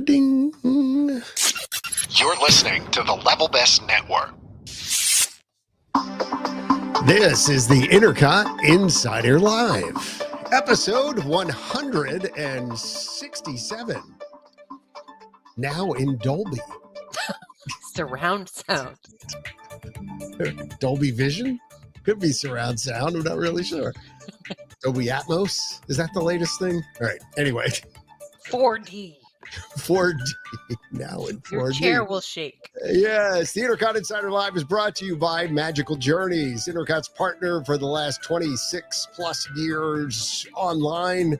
Ding. You're listening to the Level Best Network. This is the INTERCOT Insider Live, episode 167. Now in Dolby. Surround sound. Dolby Vision? Could be surround sound. I'm not really sure. Dolby Atmos? Is that the latest thing? All right. Anyway. 4D. 4D. Now in 4D. Your chair will shake. Yes. The INTERCOT Insider Live is brought to you by Magical Journeys, INTERCOT's partner for the last 26 plus years online.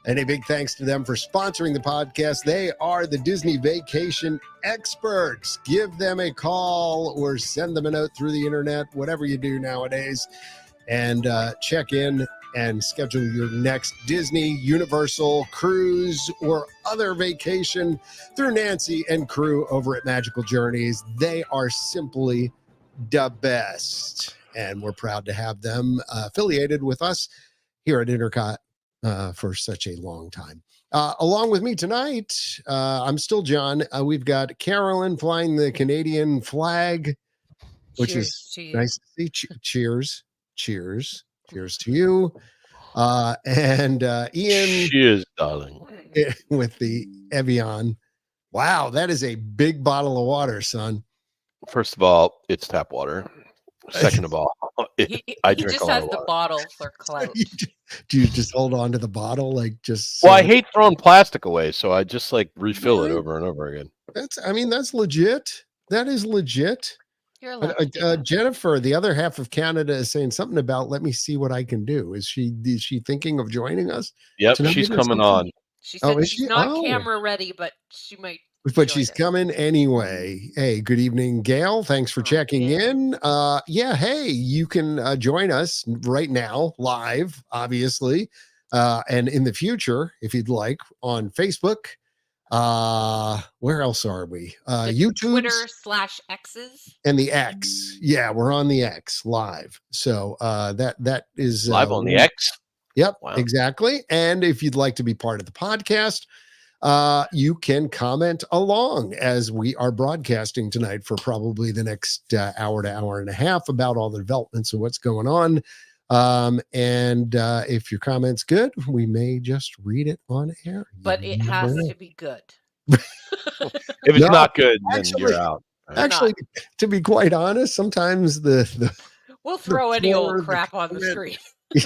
And a big thanks to them for sponsoring the podcast. They are the Disney vacation experts. Give them a call or send them a note through the internet, whatever you do nowadays, and check in and schedule your next Disney, Universal, cruise, or other vacation through Nancy and crew over at Magical Journeys. They are simply the best, and we're proud to have them affiliated with us here at INTERCOT for such a long time. Along with me tonight, I'm still John. We've got Carolyn flying the Canadian flag, which is nice to see. Cheers to you. And Ian. Cheers, darling. With the Evian. Wow, that is a big bottle of water, son. First of all, it's tap water. Second of all, I drink just a lot has of the water. bottle for clout. Do you just hold on to the bottle like just? Well, I hate throwing plastic away, so I just like refill it over and over again. That's legit. That is legit. You're allowed to do that. Jennifer, the other half of Canada, is saying something about let me see what I can do. Is she thinking of joining us? Yep, she's coming on. She said is she's she? not camera ready, but she might. But she's coming anyway. Hey, good evening, Gail. Thanks for checking in. Hey, you can join us right now, live, obviously, and in the future, if you'd like, on Facebook. Where else are we? YouTube, Twitter/X's, and the X. Yeah, we're on the X live. So that is Live on the X. Yep, wow. Exactly. And if you'd like to be part of the podcast, you can comment along as we are broadcasting tonight for probably the next hour to hour and a half about all the developments of what's going on. And if your comment's good, we may just read it on air. But it has to be good. If it's not good, then actually, you're out. Actually, to be quite honest, sometimes we'll throw any old crap on the screen. Yeah,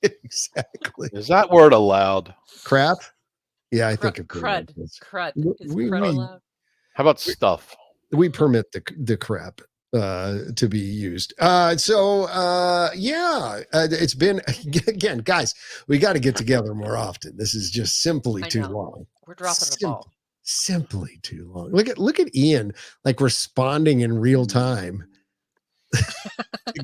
exactly. Is that word allowed? Crap? Yeah, I think crud. Crud. Is We- crud we- allowed? How about stuff? We permit the crap to be used. It's been, again, guys, we got to get together more often. This is just simply too long. We're dropping the ball. Simply too long. Look at Ian like responding in real time.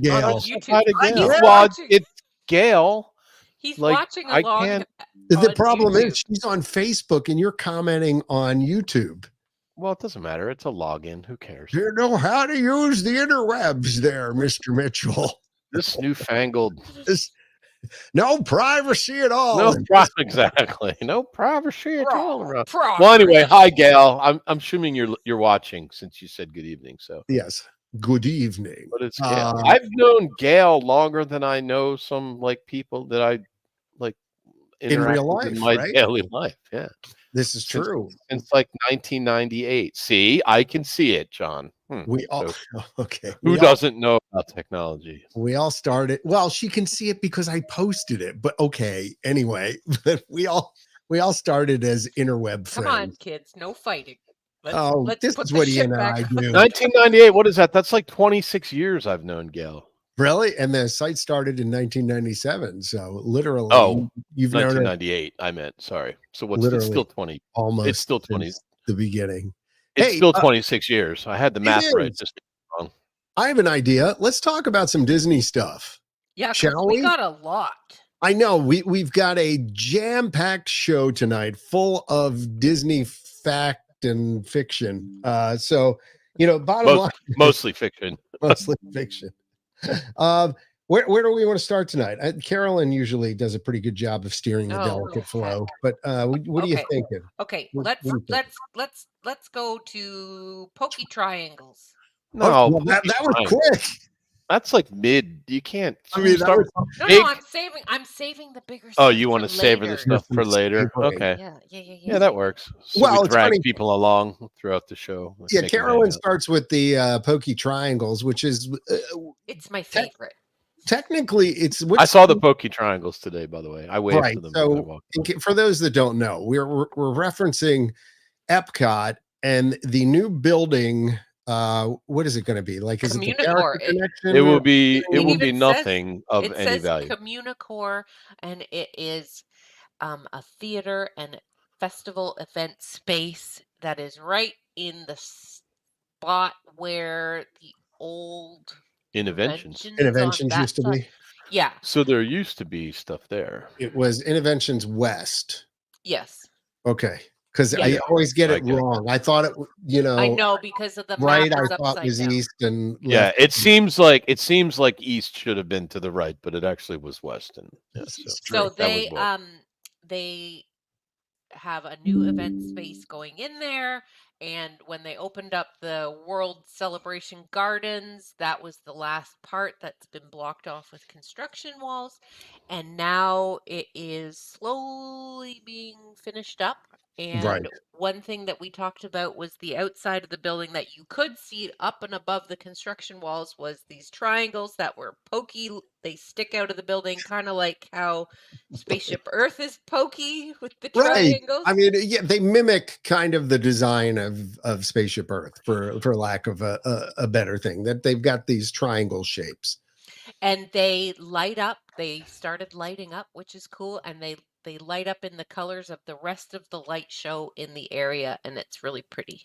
Gail. On YouTube. Well, it's Gail. He's like, watching I along. can't- The problem YouTube. is she's on Facebook and you're commenting on YouTube. Well, it doesn't matter. It's a login. Who cares? You know how to use the interwebs there, Mr. Mitchell. This newfangled. No privacy at all. No, exactly. No privacy at all around. Progress. Well, anyway, hi, Gail. I'm assuming you're watching since you said good evening. So Yes. Good evening. but it's Gail. I've known Gail longer than I know some like people that I like In real interact with life, in my right? daily life. Yeah, This is true. since like 1998. See, I can see it, John. We all So okay. who We all- doesn't know about technology? We all started. Well, she can see it because I posted it. But okay, anyway, but we all started as interweb friends. Come on, kids. No fighting. Let's this put is the what shit Ian and back I on. do. 1998. What is that? That's like 26 years I've known Gail. Really? And the site started in 1997. So literally, Oh, you've known it 1998. I meant. Sorry. So what's Literally. it's still 20? almost. It's still 20. since the beginning. It's Hey, still 26 years. I had the math right. is. Just wrong. I have an idea. Let's talk about some Disney stuff. Yeah, 'cause Shall we we? got a lot. I know we've got a jam-packed show tonight full of Disney fact and fiction. So, bottom line, Mostly fiction. mostly fiction. Where do we want to start tonight? Carolyn usually does a pretty good job of steering the delicate flow, but what are you thinking? Okay, What do you think? let's go to pokey triangles. No, well, that was quick. That's like mid. You can't. I mean, that was no. I'm saving the bigger. Oh, you want to savor the stuff for later? Okay. Yeah. That works. So well, we drag funny. people along throughout the show. Yeah, Carolyn starts with the pokey triangles, which is it's my favorite. Technically, it's. I saw the pokey triangles today, by the way. I waved to them. So, for those that don't know, we're referencing Epcot and the new building. What is it going to be like? Is it the character connection? It will be. It will be nothing of any value. Communicore, and it is a theater and festival event space that is right in the spot where the old Interventions used to be. Yeah. So there used to be stuff there. It was Interventions West. Yes. Okay. Because I always get it wrong. I thought it, I know because of the right. I thought it was down. east and left. Yeah. It seems like east should have been to the right, but it actually was west. And so they have a new event space going in there. And when they opened up the World Celebration Gardens, that was the last part that's been blocked off with construction walls. And now it is slowly being finished up. And one thing that we talked about was the outside of the building that you could see up and above the construction walls was these triangles that were pokey. They stick out of the building, kind of like how Spaceship Earth is pokey with the triangles. I mean, yeah, they mimic kind of the design of Spaceship Earth, for lack of a better thing, that they've got these triangle shapes. And they light up. They started lighting up, which is cool. And they light up in the colors of the rest of the light show in the area, and it's really pretty.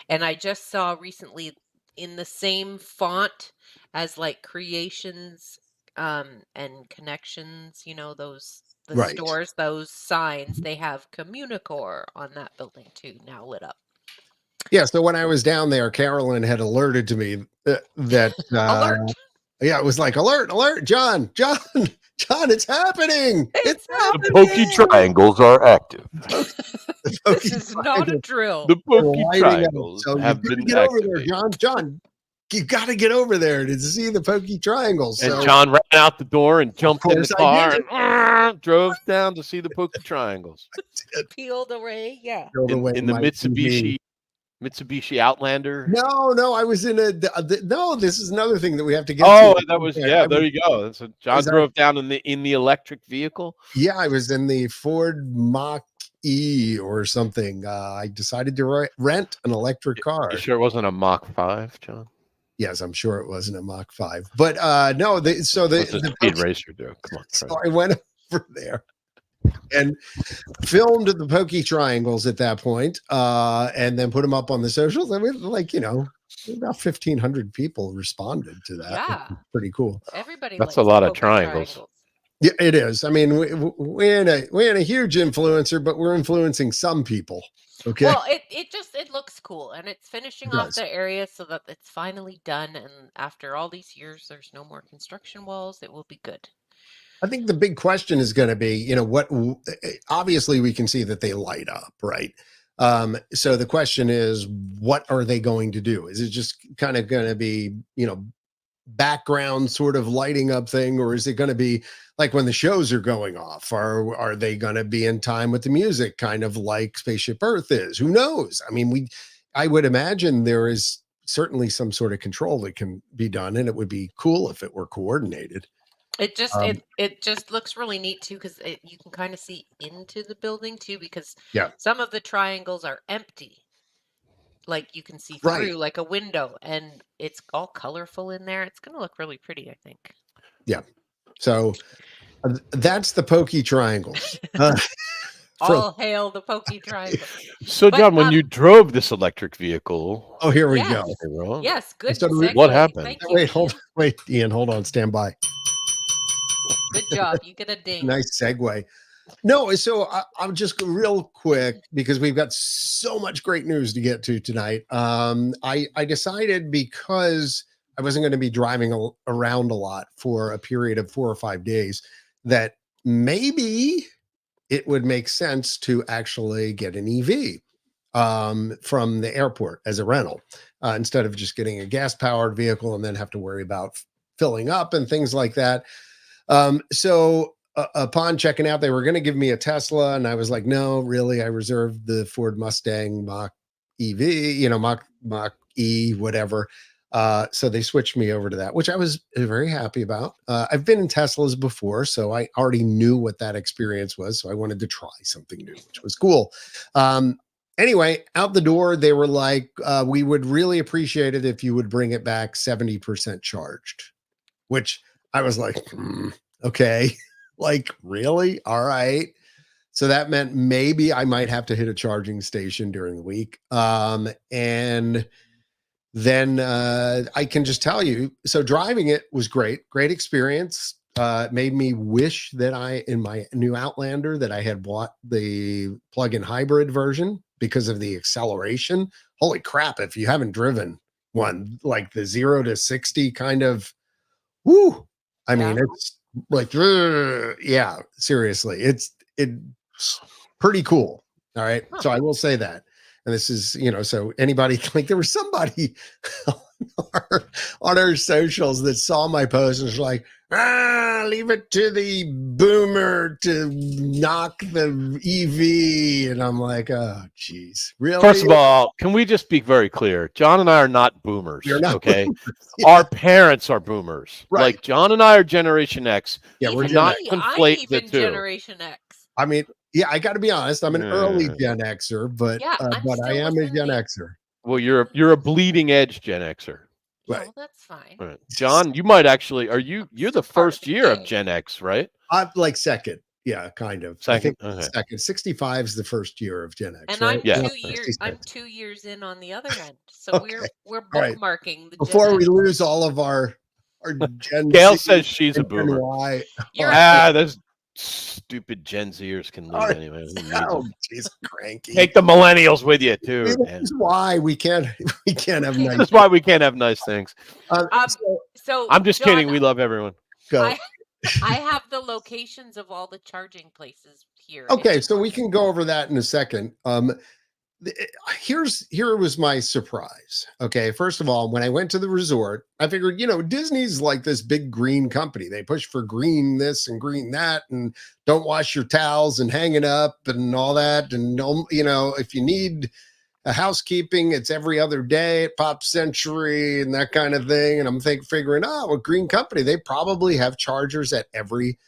And I just saw recently in the same font as like Creations and Connections, stores, those signs, they have Communicore on that building too, now lit up. Yeah, so when I was down there, Carolyn had alerted to me that alert. Yeah, it was like alert, John, it's happening. It's happening. The pokey triangles are active. This is not a drill. The pokey triangles have been get over there, John. You got to get over there to see the pokey triangles. And John ran out the door and jumped in the car and drove down to see the pokey triangles. Peeled away, yeah. In the Mitsubishi Outlander. No, I was in no. This is another thing that we have to get. Oh, that was there you go. So John drove down in the electric vehicle. Yeah, I was in the Ford Mach E or something. I decided to rent an electric car. You sure it wasn't a Mach 5, John? Yes, I'm sure it wasn't a Mach 5. But no, the speed racer joke. Come on. So I went over there and filmed the pokey triangles at that point, and then put them up on the socials. I mean, about 1,500 people responded to that. Yeah, pretty cool. Everybody. That's a lot of triangles. Yeah, it is. I mean, we ain't a huge influencer, but we're influencing some people. Okay. Well, it looks cool, and it's finishing off the area so that it's finally done. And after all these years, there's no more construction walls. It will be good. I think the big question is going to be, what, obviously we can see that they light up, right? So the question is, what are they going to do? Is it just kind of going to be, background sort of lighting up thing, or is it going to be like when the shows are going off? Are they going to be in time with the music, kind of like Spaceship Earth is? Who knows? I mean, I would imagine there is certainly some sort of control that can be done, and it would be cool if it were coordinated. It just it just looks really neat too, because you can kind of see into the building too, because some of the triangles are empty. Like you can see through like a window, and it's all colorful in there. It's going to look really pretty, I think. Yeah. So that's the pokey triangles. All hail the pokey triangle. So, John, when you drove this electric vehicle, here we go. Yes, good. What happened? Wait, Ian, hold on, stand by. Good job. You get a ding. Nice segue. No, so I'm just real quick, because we've got so much great news to get to tonight. I decided, because I wasn't going to be driving around a lot for a period of 4 or 5 days, that maybe it would make sense to actually get an EV from the airport as a rental instead of just getting a gas powered vehicle and then have to worry about filling up and things like that. So upon checking out, they were going to give me a Tesla, and I was like, no, really, I reserved the Ford Mustang Mach EV, Mach E, whatever. So they switched me over to that, which I was very happy about. I've been in Teslas before, so I already knew what that experience was. So I wanted to try something new, which was cool. Anyway, out the door, they were like, we would really appreciate it if you would bring it back 70% charged, which I was like, okay, like, really? All right. So that meant maybe I might have to hit a charging station during the week. And then I can just tell you, so driving it was great experience. It made me wish that in my new Outlander, that I had bought the plug-in hybrid version because of the acceleration. Holy crap, if you haven't driven one, like the 0 to 60 kind of, woo. I mean, it's like, yeah, seriously, it's pretty cool. All right. Huh. So I will say that. And this is, so anybody, like, there was somebody on our socials that saw my post and was like, leave it to the boomer to knock the EV. And I'm like, oh, geez, really? First of all, can we just be very clear? John and I are not boomers. You're not okay? boomers. Yeah. Our parents are boomers. Right. Like, John and I are Generation X. Yeah, we're not conflate the two. Generation X. I mean, yeah, I got to be honest. I'm an early Gen Xer, but I am a Gen Xer. Well, you're a bleeding edge Gen Xer. Right. Well, that's fine. Right. John, you might actually, you're the first year of Gen X, right? I'm like second. Yeah, kind of. Second. I think second. 65 is the first year of Gen X. And right? I'm 2 years in on the other end. So we're bookmarking the before Gen we X. lose all of our Gen Gail Z says she's a boomer. Y. Those stupid Gen Zers can leave anyway. Oh, jeez, cranky. Take the millennials with you too. That's why we can't have nice. That's why we can't have nice things. So I'm just John, kidding. We love everyone. Go. I have the locations of all the charging places here. Okay, so we can go over that in a second. Here was my surprise. Okay, first of all, when I went to the resort, I figured, Disney's like this big green company. They push for green this and green that, and don't wash your towels and hang it up and all that. And if you need a housekeeping, it's every other day at Pop Century and that kind of thing. And I'm figuring, a green company, they probably have chargers at every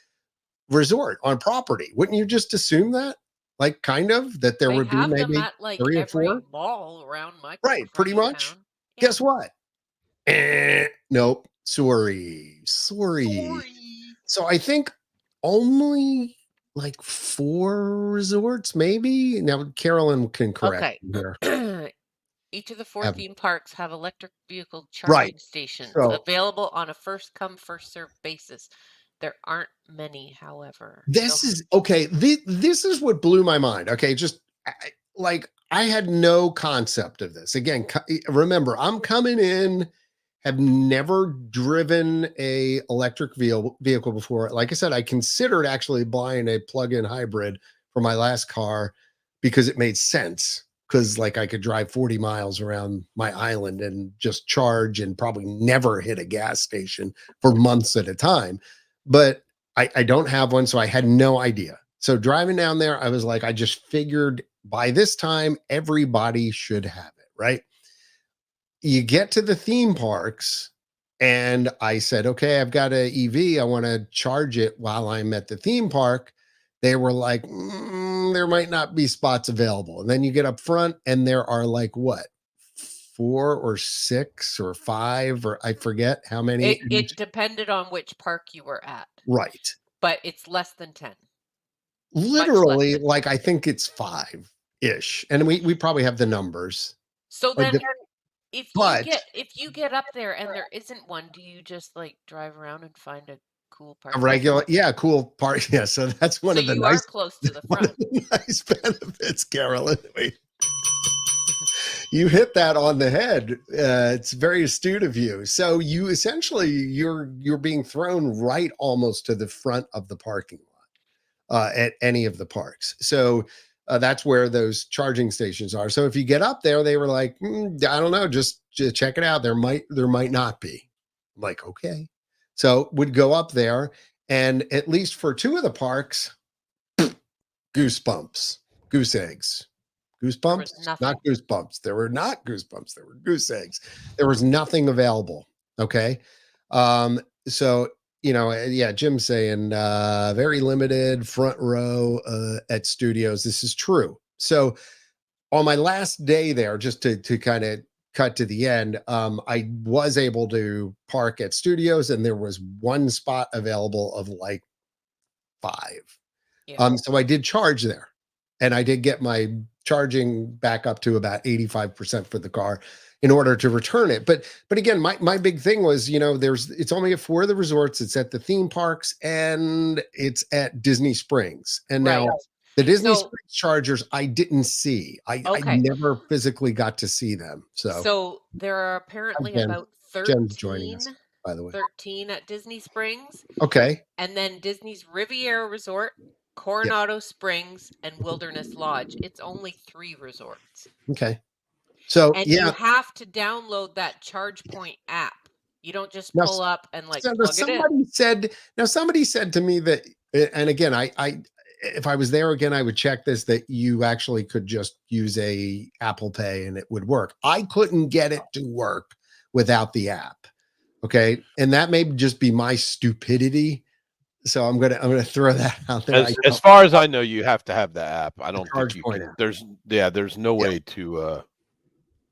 resort on property. Wouldn't you just assume that? Like, kind of, that there would be maybe them at, like, 3 or every 4 mall around my right, pretty much. Yeah. Guess what? Nope. Sorry. So I think only like 4 resorts, maybe. Now Carolyn can correct me here. Each of the 4 theme parks have electric vehicle charging stations available on a first come, first served basis. There aren't many, however. This is okay. This is what blew my mind. Okay, just like I had no concept of this. Again, remember, I'm coming in, have never driven a electric vehicle before. Like I said, I considered actually buying a plug-in hybrid for my last car because it made sense. Because like I could drive 40 miles around my island and just charge and probably never hit a gas station for months at a time. But I don't have one, so I had no idea. So driving down there, I was like, I just figured by this time, everybody should have it, right? You get to the theme parks, and I said, okay, I've got an EV. I want to charge it while I'm at the theme park. They were like, there might not be spots available. And then you get up front, and there are like, what? 4 or 6 or 5, or I forget how many. It depended on which park you were at. Right. But it's less than 10. Literally, like I think it's 5-ish. And we probably have the numbers. So then if you get up there and there isn't one, do you just like drive around and find a cool park? A regular, cool park. Yeah. So that's one of the nice, close to the front. Nice benefits, Carolyn. You hit that on the head. It's very astute of you. So you essentially you're being thrown right almost to the front of the parking lot at any of the parks. So that's where those charging stations are. So if you get up there, they were like, I don't know, just check it out. There might not be. I'm like, okay. So would go up there, and at least for 2 of the parks, goosebumps, goose eggs. Goosebumps, not goosebumps. There were not goosebumps. There were goose eggs. There was nothing available. Okay. So, yeah, Jim's saying very limited front row at studios. This is true. So on my last day there, just to kind of cut to the end, I was able to park at studios, and there was 1 spot available of like 5. Yeah. So I did charge there, and I did get my charging back up to about 85% for the car in order to return it. But again, my big thing was, it's only at 4 of the resorts. It's at the theme parks, and it's at Disney Springs. And now the Disney Springs chargers I didn't see. I never physically got to see them. So there are apparently about 13, Jen's joining us, by the way. 13 at Disney Springs. Okay. And then Disney's Riviera Resort, Coronado Springs, and Wilderness Lodge. It's only 3 resorts. Okay. So you have to download that ChargePoint app. You don't just pull up and plug it in. Somebody said to me that, and again, I if I was there again, I would check this, that you actually could just use a Apple Pay and it would work. I couldn't get it to work without the app. Okay. And that may just be my stupidity. So I'm gonna throw that out there. As far as I know, you have to have the app. I don't think you can. There's no way to.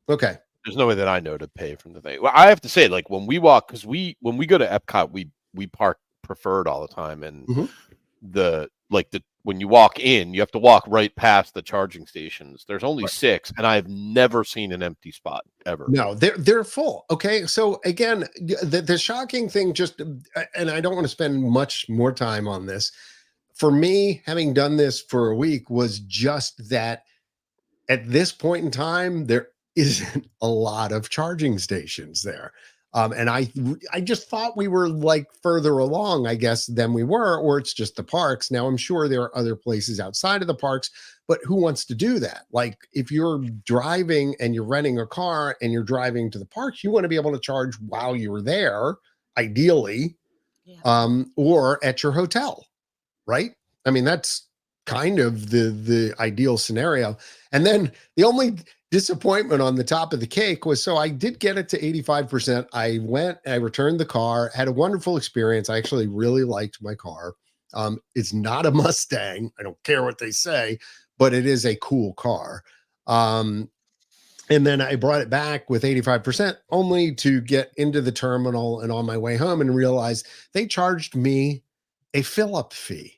Okay. There's no way that I know to pay from the thing. Well, I have to say, like when we walk, because when we go to Epcot, we park preferred all the time, and when you walk in, you have to walk right past the charging stations. There's only 6, and I've never seen an empty spot ever. No, they're full. Okay, so again, the shocking thing, and I don't want to spend much more time on this. For me, having done this for a week, was just that at this point in time, there isn't a lot of charging stations there. And I just thought we were like further along, I guess, than we were, or it's just the parks. Now, I'm sure there are other places outside of the parks, but who wants to do that? Like if you're driving and you're renting a car and you're driving to the parks, you want to be able to charge while you're there, ideally, or at your hotel, right? I mean, that's kind of the ideal scenario. And then the only disappointment on the top of the cake was, so I did get it to 85%. I went, I returned the car, had a wonderful experience. I actually really liked my car. It's not a Mustang. I don't care what they say, but it is a cool car. And then I brought it back with 85%, only to get into the terminal and on my way home and realize they charged me a fill-up fee.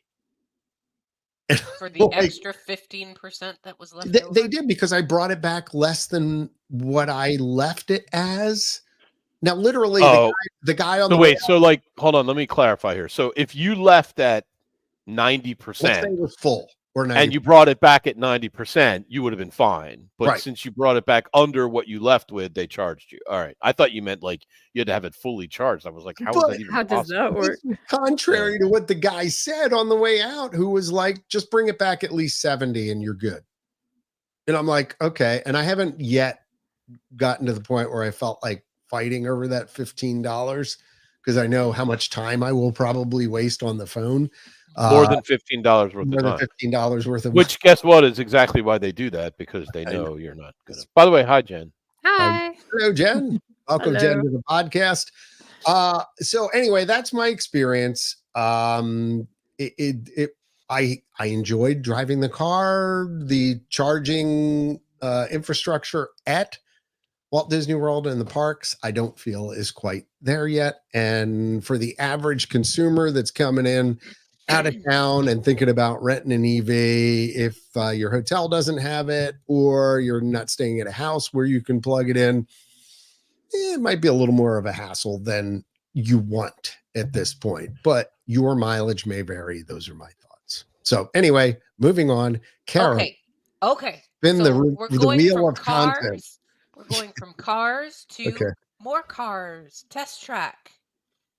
For the extra 15% that was left over? They did, because I brought it back less than what I left it as. Now, literally, the guy on the way. So like, hold on, let me clarify here. So if you left at 90%, let's say it was full, or 90%. And you brought it back at 90%, you would have been fine. But since you brought it back under what you left with, they charged you. All right. I thought you meant like you had to have it fully charged. I was like, how does that work? It's contrary to what the guy said on the way out, who was like, just bring it back at least 70 and you're good. And I'm like, okay. And I haven't yet gotten to the point where I felt like fighting over that $15, because I know how much time I will probably waste on the phone. More than $15 worth of time. More than $15 worth of. Which, guess what, is exactly why they do that, because they know you're not good. By the way, hi, Jen. Hi. Hello, Jen. Welcome, Jen, to the podcast. So anyway, that's my experience. I enjoyed driving the car. The charging infrastructure at Walt Disney World and the parks, I don't feel is quite there yet. And for the average consumer that's coming in out of town and thinking about renting an EV, if your hotel doesn't have it, or you're not staying at a house where you can plug it in, it might be a little more of a hassle than you want at this point, but your mileage may vary. Those are my thoughts. So anyway, moving on. Kara. Okay. Spin so the wheel of cars content. We're going from cars to more cars. Test track.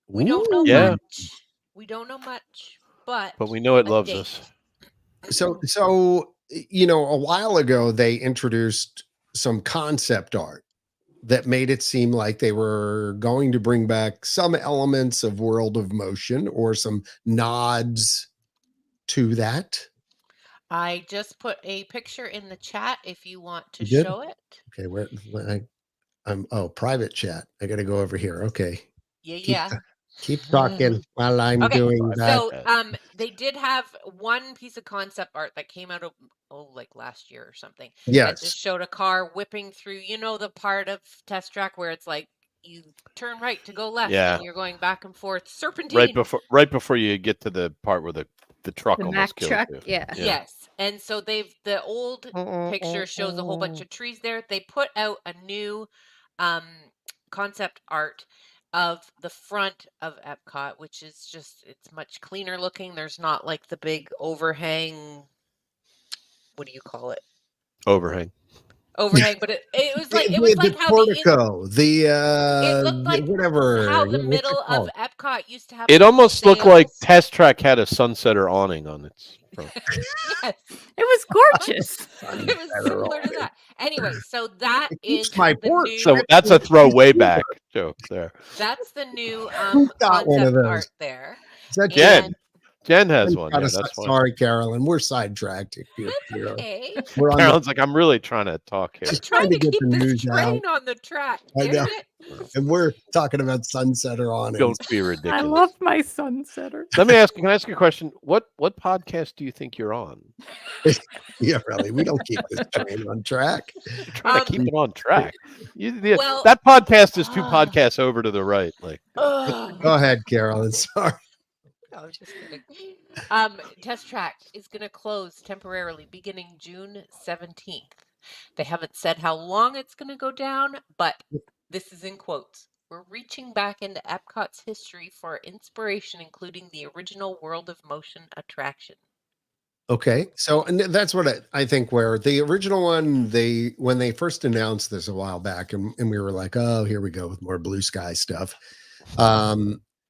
We don't know much. We don't know much, but we know it loves us. So, a while ago, they introduced some concept art that made it seem like they were going to bring back some elements of World of Motion or some nods to that. I just put a picture in the chat if you want to show it. Okay, I'm private chat. I got to go over here. Okay. Keep talking while I'm doing that. So they did have one piece of concept art that came out of like last year or something. Yes. That just showed a car whipping through, the part of Test Track where it's like you turn right to go left and you're going back and forth serpentine. Right before you get to the part where the truck almost kills you. Yeah. Yes. And so the old picture shows a whole bunch of trees there. They put out a new concept art of the front of Epcot, which is it's much cleaner looking. There's not like the big overhang. What do you call it? Overhang, but it was like the how portico, it looked like whatever how the middle of Epcot used to have. It almost looked like Test Track had a sunsetter awning on its front. Yes, it was gorgeous. It was similar to that. Anyway, so that is my the new. So that's a throwaway back joke there. That's the new concept art there. Is that Jen? Jen has one. Yeah, that's sorry, Carolyn. We're sidetracked here. Okay. Carolyn's like, I'm really trying to talk here. Just trying to keep the news train on the track. I know. And we're talking about sunsetter on it. Don't be ridiculous. I love my sunsetter. Can I ask you a question? What podcast do you think you're on? Yeah, really. We don't keep this train on track. You're trying to keep it on track. That podcast is 2 podcasts over to the right. Like, go ahead, Carolyn. Sorry. I was just kidding. Test Track is going to close temporarily beginning June 17th. They haven't said how long it's going to go down, but this is in quotes. We're reaching back into Epcot's history for inspiration, including the original World of Motion attraction. Okay, so and that's what I think. Where the original one, when they first announced this a while back, and we were like, oh, here we go with more blue sky stuff.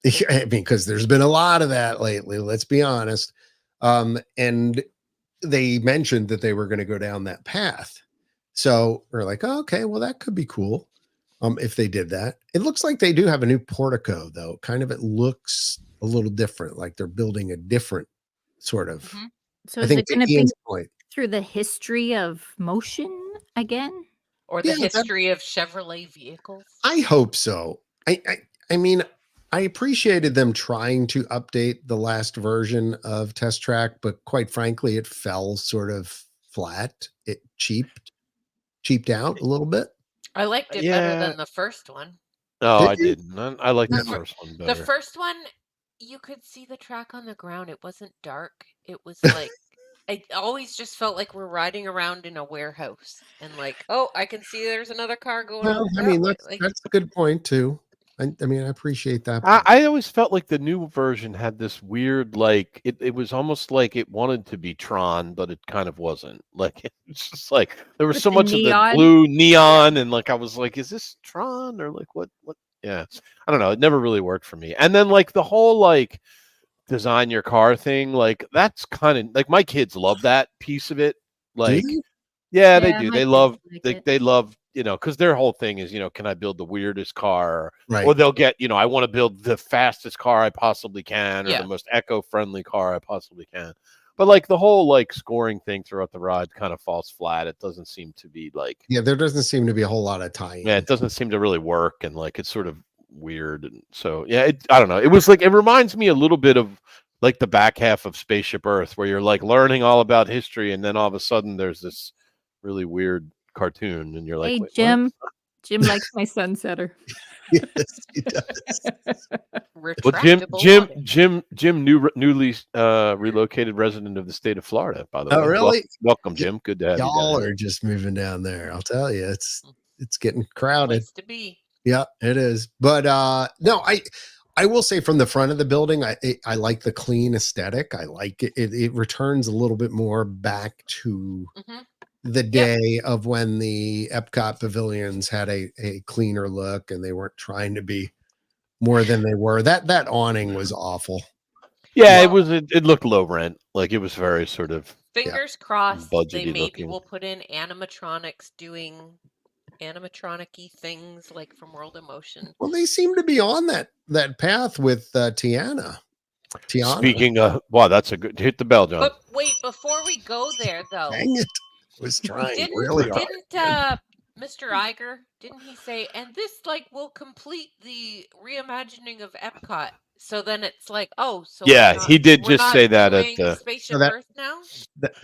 Because there's been a lot of that lately, let's be honest. And they mentioned that they were going to go down that path. So we're like, oh, okay, well, that could be cool. If they did that. It looks like they do have a new portico, though. It looks a little different, like they're building a different sort of. Mm-hmm. So is it going to be through the history of motion again? Or the history of Chevrolet vehicles? I hope so. I mean, I appreciated them trying to update the last version of Test Track, but quite frankly, it fell sort of flat. It cheaped out a little bit. I liked it better than the first one. Oh, I didn't. I liked the first one better. The first one, you could see the track on the ground. It wasn't dark. It was like, I always just felt like we're riding around in a warehouse and like, oh, I can see there's another car going. Well, I mean, that's a good point too. I mean, I appreciate that. I always felt like the new version had this weird, like, it was almost like it wanted to be Tron, but it kind of wasn't. Like, it's just like, there was so much of the blue neon, and like, I was like, is this Tron? Or like, what? Yeah. I don't know. It never really worked for me. And then, like, the whole, like, design your car thing, like, that's kind of, like, my kids love that piece of it. Like, yeah, they do. They love, they love, because their whole thing is, can I build the weirdest car? Right. Or they'll get, I want to build the fastest car I possibly can, or the most eco-friendly car I possibly can. But like the whole like scoring thing throughout the ride kind of falls flat. It doesn't seem to be like, there doesn't seem to be a whole lot of tie-in. Yeah, it doesn't seem to really work, and like it's sort of weird. And so I don't know. It was like, it reminds me a little bit of like the back half of Spaceship Earth, where you're like learning all about history, and then all of a sudden there's this really weird cartoon, and you're like, hey, Jim. Jim likes my sunsetter. Yes, he does. Well, Jim, newly relocated resident of the state of Florida, by the way. Oh, really? Welcome, Jim. Good to have you. Y'all are just moving down there. I'll tell you, it's getting crowded. Place to be. Yeah, it is. But no, I will say from the front of the building, I like the clean aesthetic. I like it. It returns a little bit more back to the day of when the Epcot pavilions had a cleaner look and they weren't trying to be more than they were. That awning was awful. Yeah, it looked low rent. Like it was very sort of fingers crossed they maybe looking. will put in animatronics doing animatronic-y things like from World of Motion. Well, they seem to be on that path with Tiana. Speaking of, wow, that's a good hit the bell, John. But wait, before we go there though, dang it, I was trying really hard. Didn't Mr. Iger, didn't he say, and this like will complete the reimagining of Epcot? So then it's like, oh, so yeah, he did just say that at the Spaceship Earth now.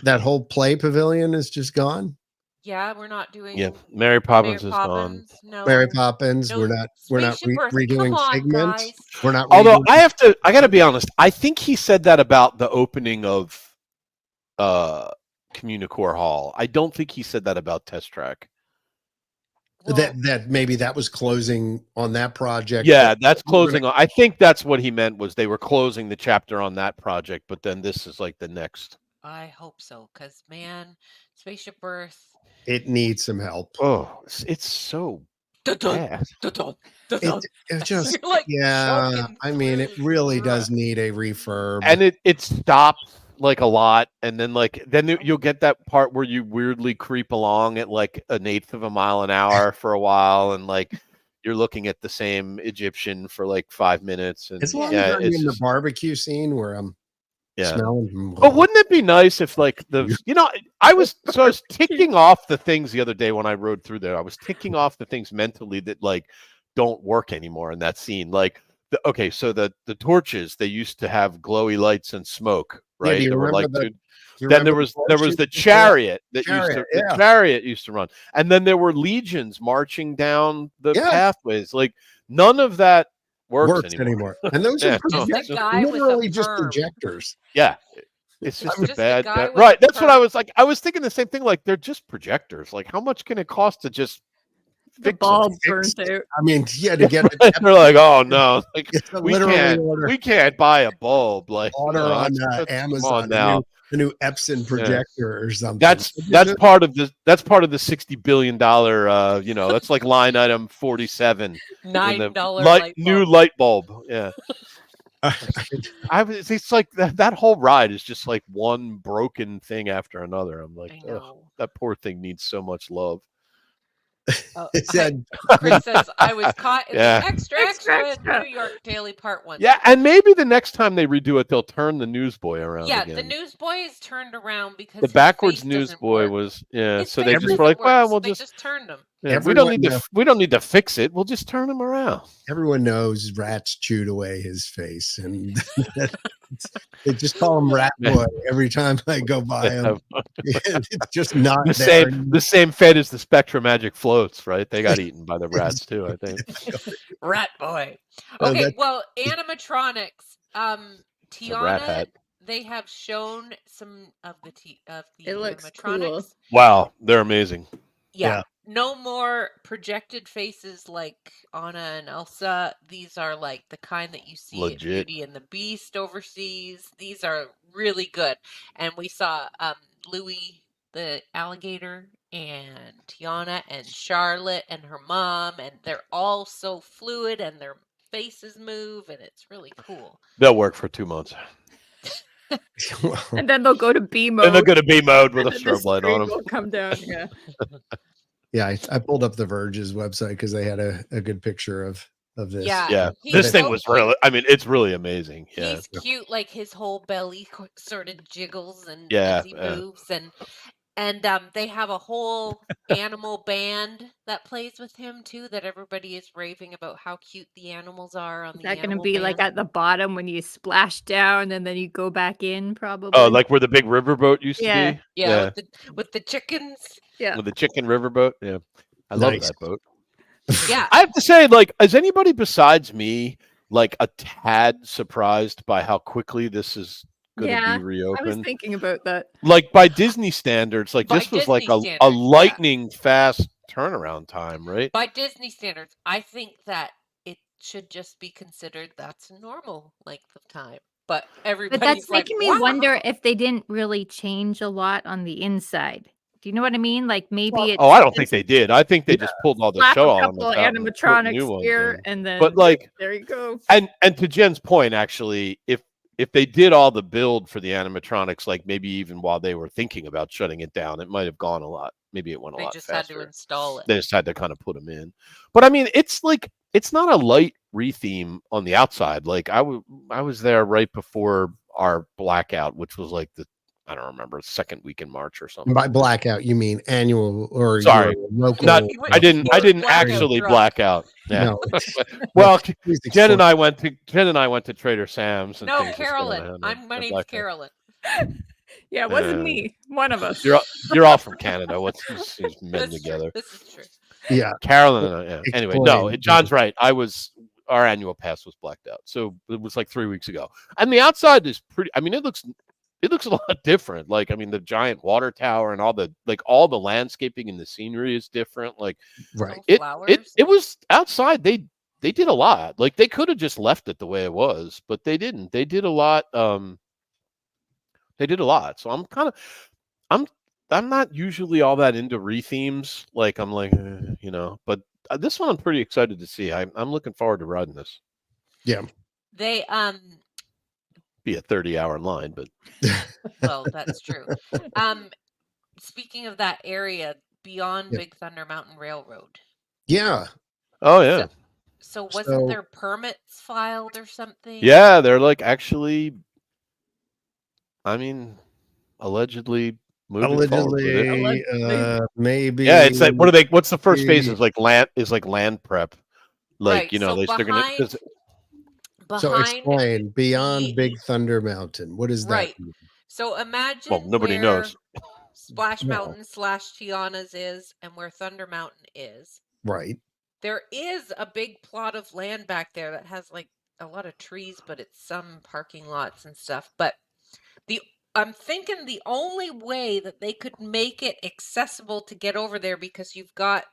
That whole play pavilion is just gone. Yeah, we're not doing. Yeah, Mary Poppins is gone. No, Mary Poppins. no, we're not redoing Come on, Figment. guys. We're not. Although I got to be honest. I think he said that about the opening of Communicore Hall. I don't think he said that about Test Track. Well, that maybe that was closing on that project. Yeah, that's closing on. I think that's what he meant was they were closing the chapter on that project, but then this is like the next. I hope so, because man, Spaceship Earth. It needs some help. Oh, it's so bad. It just like yeah. I mean, it really does need a refurb, and it stops like a lot, and then you'll get that part where you weirdly creep along at like 1/8 of a mile an hour for a while, and like you're looking at the same Egyptian for like 5 minutes. And as long as I'm in the barbecue scene where I'm smelling. But wouldn't it be nice if like I was ticking off the things the other day when I rode through there. I was ticking off the things mentally that like don't work anymore in that scene. Like so the torches, they used to have glowy lights and smoke, right? Yeah, they were like then there was the chariot the chariot used to run, and then there were legions marching down the pathways. Like none of that works anymore. And those are literally just projectors. Yeah. It's just a bad right. That's what I was like. I was thinking the same thing. Like they're just projectors. Like how much can it cost to just the bulb burnt out? I mean, yeah, to get it. They're like, oh no, like we can't buy a bulb. Like order on Amazon now. The new Epson projector or something. That's part of the $60 billion that's like line item 47. $9 new light bulb. Yeah. It's like that whole ride is just like one broken thing after another. I'm like, that poor thing needs so much love. Chris says I was caught in the extra New York Daily Part 1. Yeah, and maybe the next time they redo it, they'll turn the newsboy around. Yeah, again. the newsboy is turned around because the backwards newsboy was so they just were like, well, we'll just turn them. Yeah, we don't need to fix it. We'll just turn him around. Everyone knows rats chewed away his face, and they just call him Rat Boy every time I go by him. It's just not the same fate as the Spectra Magic floats, right? They got eaten by the rats too, I think. Rat Boy. Okay, well, animatronics. Tiana, they have shown some of the animatronics. Cool. Wow, they're amazing. Yeah. No more projected faces like Anna and Elsa. These are like the kind that you see in Beauty and the Beast overseas. These are really good. And we saw Louie the alligator and Tiana and Charlotte and her mom, and they're all so fluid and their faces move, and it's really cool. They'll work for 2 months. And then they'll go to B mode. And they'll go to B mode with a strobe light on them. Will come down, yeah. Yeah, I pulled up the Verge's website because they had a good picture of this. Yeah. This thing was really, it's really amazing. Yeah. He's cute, like his whole belly sort of jiggles and as he moves, and they have a whole animal band that plays with him too. That everybody is raving about how cute the animals are on the. Is that going to be like at the bottom when you splash down and then you go back in? Probably. Oh, like where the big riverboat used to be. Yeah. With the chickens. Yeah. With the chicken riverboat. Yeah. I love that boat. Yeah. I have to say, like, is anybody besides me like a tad surprised by how quickly this is going to be reopened? I was thinking about that. Like by Disney standards, like this was like a lightning fast turnaround time, right? By Disney standards, I think that it should just be considered that's a normal length of time. But everybody's making me wonder if they didn't really change a lot on the inside. Do you know what I mean? Like maybe it's. Oh, I don't think they did. I think they just pulled all the slap show a couple elements out and put new animatronics ones here, in. and then But like, there you go. and to Jen's point, actually, if they did all the build for the animatronics, like maybe even while they were thinking about shutting it down, it might have gone a lot. Maybe it went a lot faster. They just had to install it. They just had to kind of put them in. But I mean, it's like it's not a light retheme on the outside. Like I was there right before our blackout, which was like I don't remember, second week in March or something. By blackout, you mean annual or sorry, local? I didn't actually black out. Yeah. No. Well, Jen and I went to Trader Sam's. And no, Carolyn. My name's Carolyn. Yeah, it wasn't me. One of us. You're all from Canada. What's these men together? This is true. Yeah, Carolyn and I. Yeah. Anyway, no, John's right. Our annual pass was blacked out, so it was like 3 weeks ago. And the outside is pretty. I mean, it looks a lot different. Like, I mean, the giant water tower and all the landscaping and the scenery is different. Like, right. It was outside. They did a lot. Like, they could have just left it the way it was, but they didn't. They did a lot. They did a lot. So I'm not usually all that into rethemes. Like, I'm like, but this one I'm pretty excited to see. I'm looking forward to riding this. Yeah. They be a 30-hour line, but well, that's true. Speaking of that area beyond Big Thunder Mountain Railroad. Yeah. Oh yeah. So wasn't there permits filed or something? Yeah, they're like actually. I mean, allegedly moving forward with it. Maybe. Yeah, it's like what's the first phase? Is like land prep. Like, right. So they're gonna. So explain beyond Big Thunder Mountain. What is that? Right. So imagine. Well, nobody knows. Splash Mountain / Tiana's is, and where Thunder Mountain is. Right. There is a big plot of land back there that has like a lot of trees, but it's some parking lots and stuff. But I'm thinking the only way that they could make it accessible to get over there, because you've got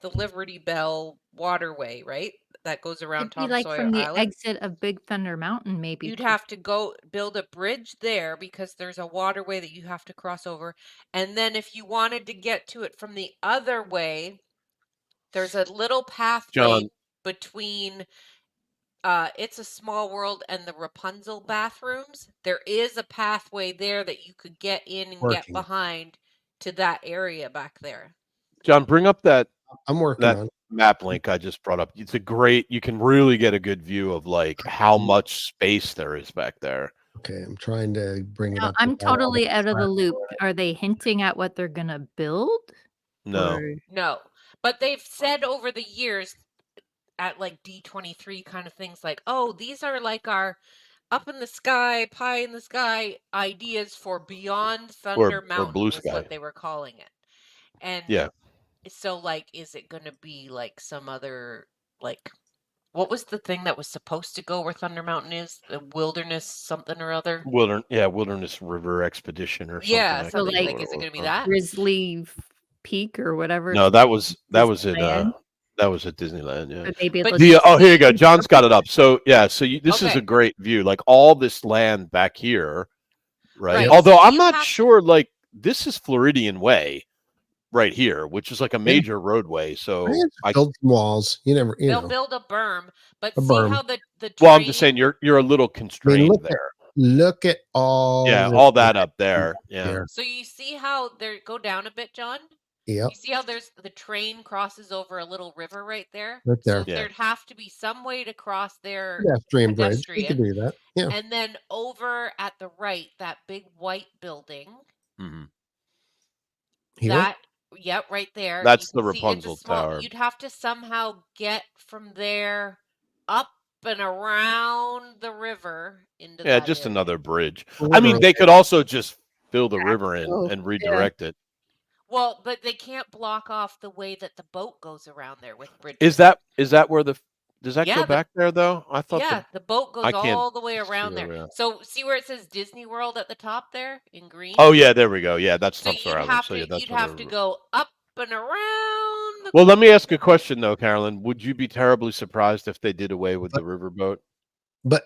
the Liberty Bell waterway, right? That goes around Tom like Sawyer from the Island. exit of Big Thunder Mountain, maybe. You'd have to go build a bridge there because there's a waterway that you have to cross over. And then if you wanted to get to it from the other way, there's a little pathway between It's a Small World and the Rapunzel bathrooms. There is a pathway there that you could get in and get behind to that area back there. John, bring up that map link I just brought up. It's you can really get a good view of like how much space there is back there. Okay, I'm trying to bring it up. I'm totally out of the loop. Are they hinting at what they're gonna build? No. No. But they've said over the years at like D23 kind of things like, oh, these are like our up in the sky, pie in the sky ideas for beyond Thunder Mountain, blue was sky. what they were calling it. And so like, is it going to be like some other, like, what was the thing that was supposed to go where Thunder Mountain is? The wilderness something or other? Wilderness River Expedition or something. Yeah, something like, is it going to be that? Grizzly Peak or whatever? No, that was at Disneyland. Yeah. But maybe here you go. John's got it up. So this is a great view. Like all this land back here, right? Although I'm not sure. Like this is Floridian Way, right here, which is like a major roadway. So I build some walls. They'll build a berm, but see how the train... Well, I'm just saying you're a little constrained there. Look at all. All that up there. Yeah. So you see how they go down a bit, John? Yeah. You see how the train crosses over a little river right there? Right there. So there'd have to be some way to cross there. Stream bridge. You could do that. Yeah. And then over at the right, that big white building. Mm-hmm. Right there. That's the Rapunzel Tower. You'd have to somehow get from there up and around the river into that just area. Another bridge. I mean, they could also just fill the river in and redirect it. Well, but they can't block off the way that the boat goes around there with bridges. Is that where does that go back there though? I thought the boat goes all the way around there. Yeah. So see where it says Disney World at the top there in green? Oh yeah, there we go. Yeah, that's so Tom Sawyer Island. You'd have to go up and around. Well, let me ask a question though, Carolyn. Would you be terribly surprised if they did away with the riverboat? But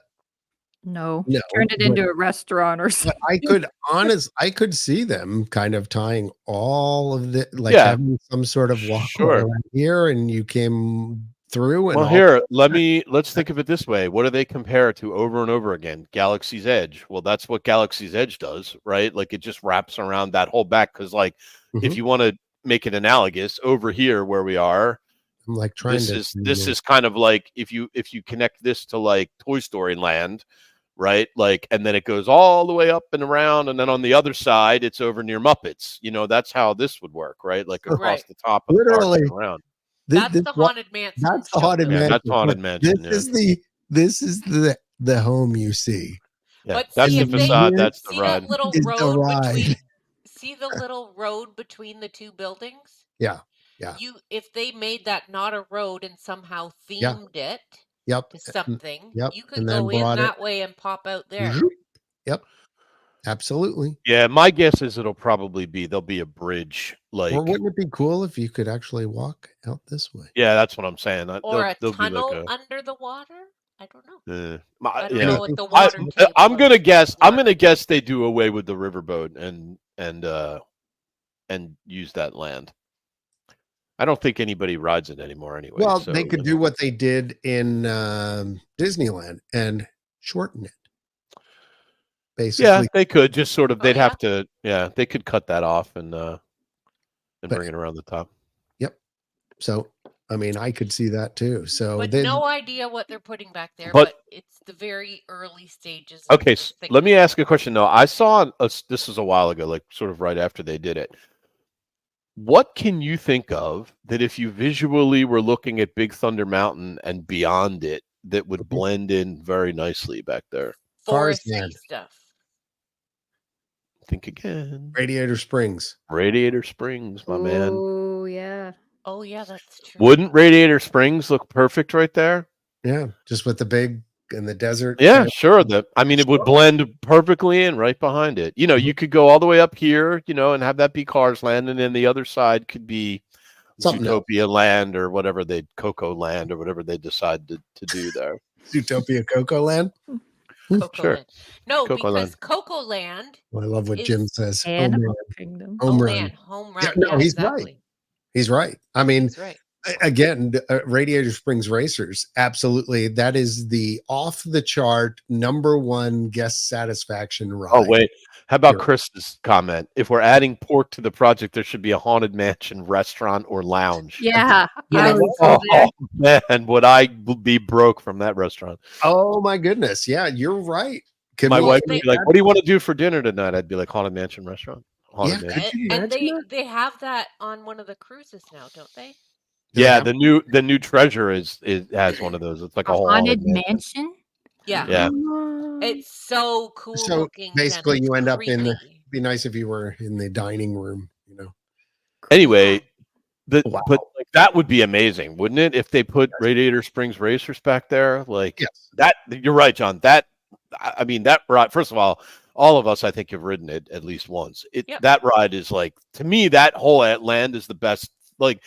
No. No, Turn it into a restaurant or something. I could see them kind of tying all of the having some sort of walkway Sure. right here, and you came through. And Well, here, let's think of it this way. What do they compare to over and over again? Galaxy's Edge. Well, that's what Galaxy's Edge does, right? Like it just wraps around that whole back. Because, like, if you want to make it analogous, over here where we are, I'm like trying this is kind of like if you connect this to like Toy Story Land, right? Like, and then it goes all the way up and around, and then on the other side, it's over near Muppets. That's how this would work, right? Like across the top of literally the park and around. That's the Haunted Mansion. That's the Haunted Mansion. That's Haunted Mansion. This is the home you see. Yeah, but that's see, the facade. That's the ride. That little road see the little road between the two buildings? Yeah. If they made that not a road and somehow themed it to something, you could go in that way and pop out there. Yep. Absolutely. Yeah, my guess is there'll be a bridge. Like, or wouldn't it be cool if you could actually walk out this way? Yeah, that's what I'm saying. Or a tunnel under the water. I don't know. I don't know what the water table I'm gonna guess. I'm gonna guess they do away with the riverboat and use that land. I don't think anybody rides it anymore anyway. Well, they could do what they did in Disneyland and shorten it. Basically, yeah, they could just sort of. They'd have to. Yeah, they could cut that off and bring it around the top. Yep. So, I mean, I could see that too. So, but no idea what they're putting back there. But it's the very early stages. Okay, so let me ask a question though. I saw this was a while ago, like sort of right after they did it. What can you think of that if you visually were looking at Big Thunder Mountain and beyond it that would blend in very nicely back there? Foresty stuff. Think again. Radiator Springs. Radiator Springs, my man. Oh, yeah. Oh, yeah, that's true. Wouldn't Radiator Springs look perfect right there? Yeah, just with the big in the desert. Yeah, sure. It would blend perfectly in right behind it. You could go all the way up here, and have that be Cars Land, and then the other side could be Zootopia Land or whatever Coco Land or whatever they decide to do there. Zootopia Coco Land? Sure. Land. No, Coco because Land. Coco Land. Well, I love what Jim says. Animal Kingdom. Home run. Home run. Yeah, no, he's exactly. right. He's right. I mean, he's right. Again, Radiator Springs Racers, absolutely. That is the off the chart #1 guest satisfaction ride. Oh, wait. How about Chris's comment? If we're adding pork to the project, there should be a Haunted Mansion restaurant or lounge. Yeah. Man, would I be broke from that restaurant? Oh, my goodness. Yeah, you're right. My wife would be like, what do you want to do for dinner tonight? I'd be like, Haunted Mansion restaurant. And they have that on one of the cruises now, don't they? Yeah, the new Treasure has one of those. It's like a whole Haunted Mansion. Yeah. It's so cool. So basically, you end up in the. Be nice if you were in the dining room. Anyway, but like that would be amazing, wouldn't it? If they put Radiator Springs Racers back there, like that. You're right, John. That ride. First of all of us, I think, have ridden it at least once. That ride is like, to me, that whole land is the best. Like,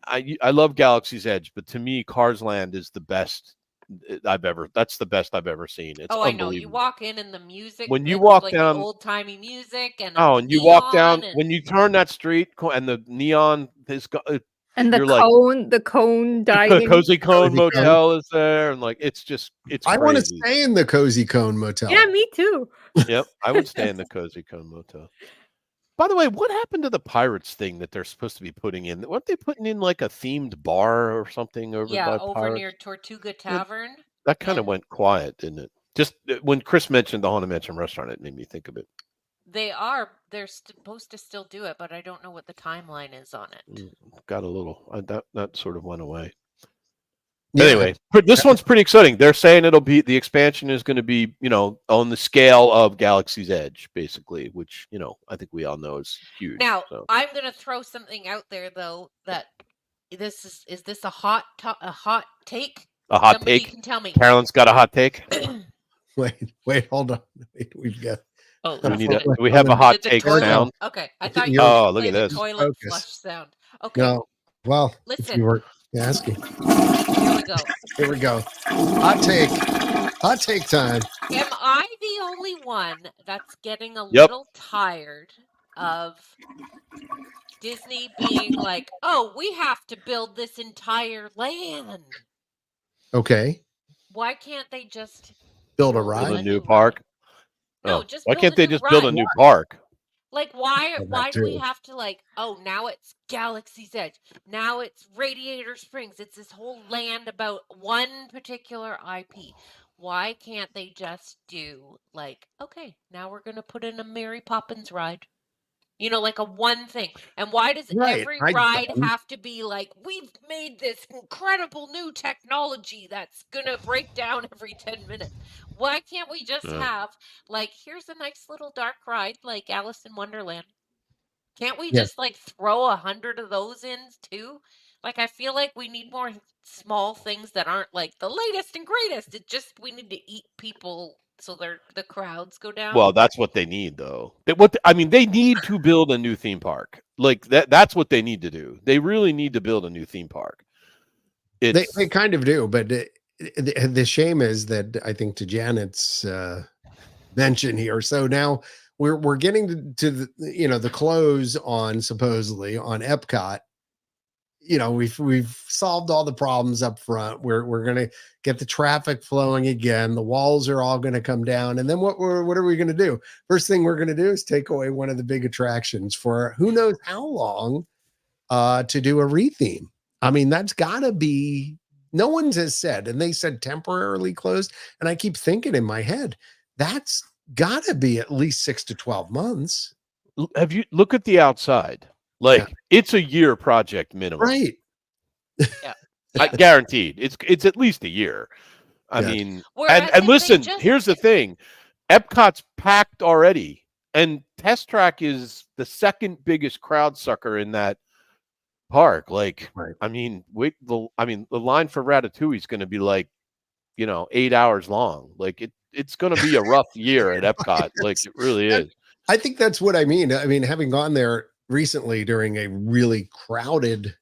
I love Galaxy's Edge, but to me, Cars Land is the best that's the best I've ever seen. It's I know. You walk in and the music, when you walk down, old timey music, and and you walk down when you turn that street and the neon is and the cone dining, Cozy Cone Motel is there, and like it's I want to stay in the Cozy Cone Motel. Yeah, me too. Yep, I would stay in the Cozy Cone Motel. By the way, what happened to the Pirates thing that they're supposed to be putting in? Weren't they putting in like a themed bar or something over by over Pirates? near Tortuga Tavern? That kind of went quiet, didn't it? Just when Chris mentioned the Haunted Mansion restaurant, it made me think of it. They're supposed to still do it, but I don't know what the timeline is on it. Got a little, that sort of went away. Anyway, this one's pretty exciting. They're saying the expansion is going to be, on the scale of Galaxy's Edge, basically, which, I think we all know is huge. Now, I'm going to throw something out there, though, that is this a hot take? A hot Somebody take? Can tell me. Carolyn's got a hot take? Wait, hold on. We've got. Oh, we have a hot take sound. Okay, I thought you were look at this toilet flush sound. Okay. No, well, listen. if you were asking. Here we go. Here we go. Hot take. Hot take time. Am I the only one that's getting a little tired of Disney being like, oh, we have to build this entire land? Okay. Why can't they just build a ride? Build a new park? No, just why can't they just ride. build a new park? Like, why do we have to, like, oh, now it's Galaxy's Edge. Now it's Radiator Springs. It's this whole land about one particular IP. Why can't they just do, like, okay, now we're going to put in a Mary Poppins ride? You know, like a one thing. And why does every ride have to be like, we've made this incredible new technology that's going to break down every 10 minutes? Why can't we just have, like, here's a nice little dark ride like Alice in Wonderland? Can't we just, like, throw 100 of those in too? Like, I feel like we need more small things that aren't, like, the latest and greatest. It just, we need to eat people so the crowds go down. Well, that's what they need, though. They need to build a new theme park. Like that's what they need to do. They really need to build a new theme park. They kind of do, but the shame is that I think to Janet's mention here. So now we're getting to the, the close on supposedly on Epcot. We've solved all the problems up front. We're gonna get the traffic flowing again. The walls are all gonna come down, and then what are we gonna do? First thing we're gonna do is take away one of the big attractions for who knows how long to do a retheme. I mean, that's gotta be. No one has said, and they said temporarily closed, and I keep thinking in my head that's gotta be at least 6 to 12 months. Have you look at the outside? Like it's a year project minimum, right? Yeah, guaranteed. It's at least a year. I mean, and listen, here's the thing: Epcot's packed already, and Test Track is the second biggest crowd sucker in that park. Like, I mean, the line for Ratatouille is going to be like, 8 hours long. Like it's going to be a rough year at Epcot. Like it really is. I think that's what I mean. I mean, having gone there recently during a really crowded,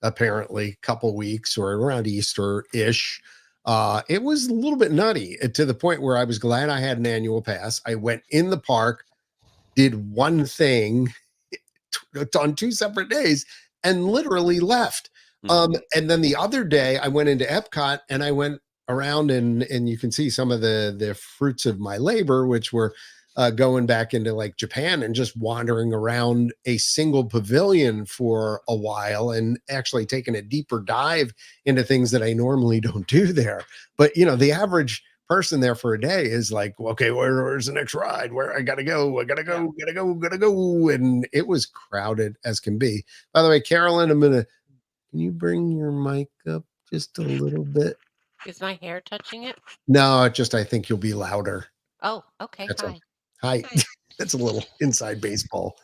apparently, couple weeks or around Easter-ish, it was a little bit nutty to the point where I was glad I had an annual pass. I went in the park, did one thing on 2 separate days, and literally left. And then the other day, I went into Epcot and I went around and you can see some of the fruits of my labor, which were going back into like Japan and just wandering around a single pavilion for a while and actually taking a deeper dive into things that I normally don't do there. But, the average person there for a day is like, okay, where's the next ride? Where I gotta go. And it was crowded as can be. By the way, Carolyn, can you bring your mic up just a little bit? Is my hair touching it? No, I think you'll be louder. Oh, okay. Hi. That's a little inside baseball.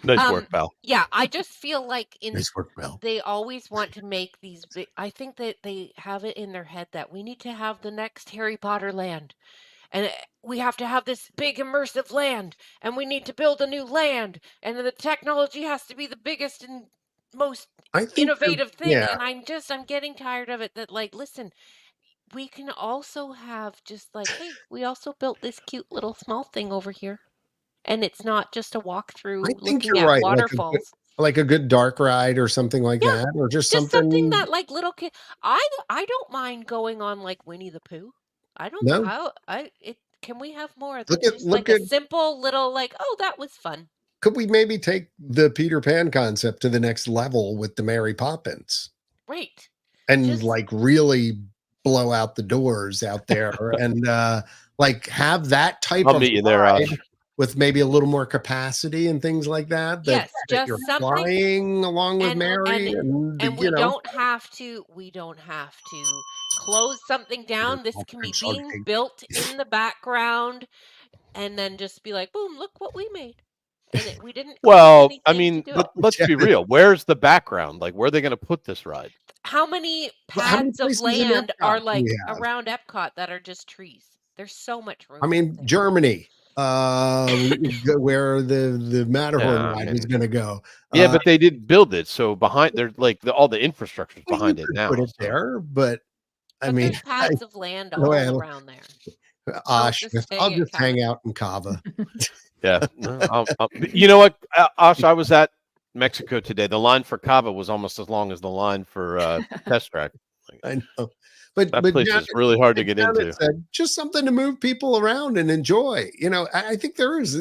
Nice work, pal. Yeah, I just feel like nice work, pal. They always want to make these big. I think that they have it in their head that we need to have the next Harry Potter land, and we have to have this big immersive land, and we need to build a new land, and the technology has to be the biggest and most innovative thing. Yeah. And I'm getting tired of it. That, like, listen, we can also have just like, hey, we also built this cute little small thing over here. And it's not just a walkthrough looking at waterfalls. Like a good dark ride or something like that. Or just something that like little kid. I don't mind going on like Winnie the Pooh. I don't know. Can we have more of this? A simple little like, oh, that was fun. Could we maybe take the Peter Pan concept to the next level with the Mary Poppins? Right. And like really blow out the doors out there and like have that type of meet you there, Ash. With maybe a little more capacity and things like that. Yes, just you're something flying along with Mary, and we don't have to close something down. This can be being built in the background, and then just be like, boom! Look what we made. And we didn't. Well, I mean, let's be real. Where's the background? Like, where are they going to put this ride? How many pads of land are like around Epcot that are just trees? There's so much room. I mean, Germany. Where the Matterhorn ride is going to go. Yeah, but they didn't build it, so behind there's like all the infrastructure behind it now. Put it there, but But mean, there's pads of land all well, around there. I'll just just stay at hang out in Cava. Yeah. You know what, Ash, I was at Mexico today. The line for Cava was almost as long as the line for Test Track. I know. But That place is really hard to get into. Said, just something to move people around and enjoy. I think there is,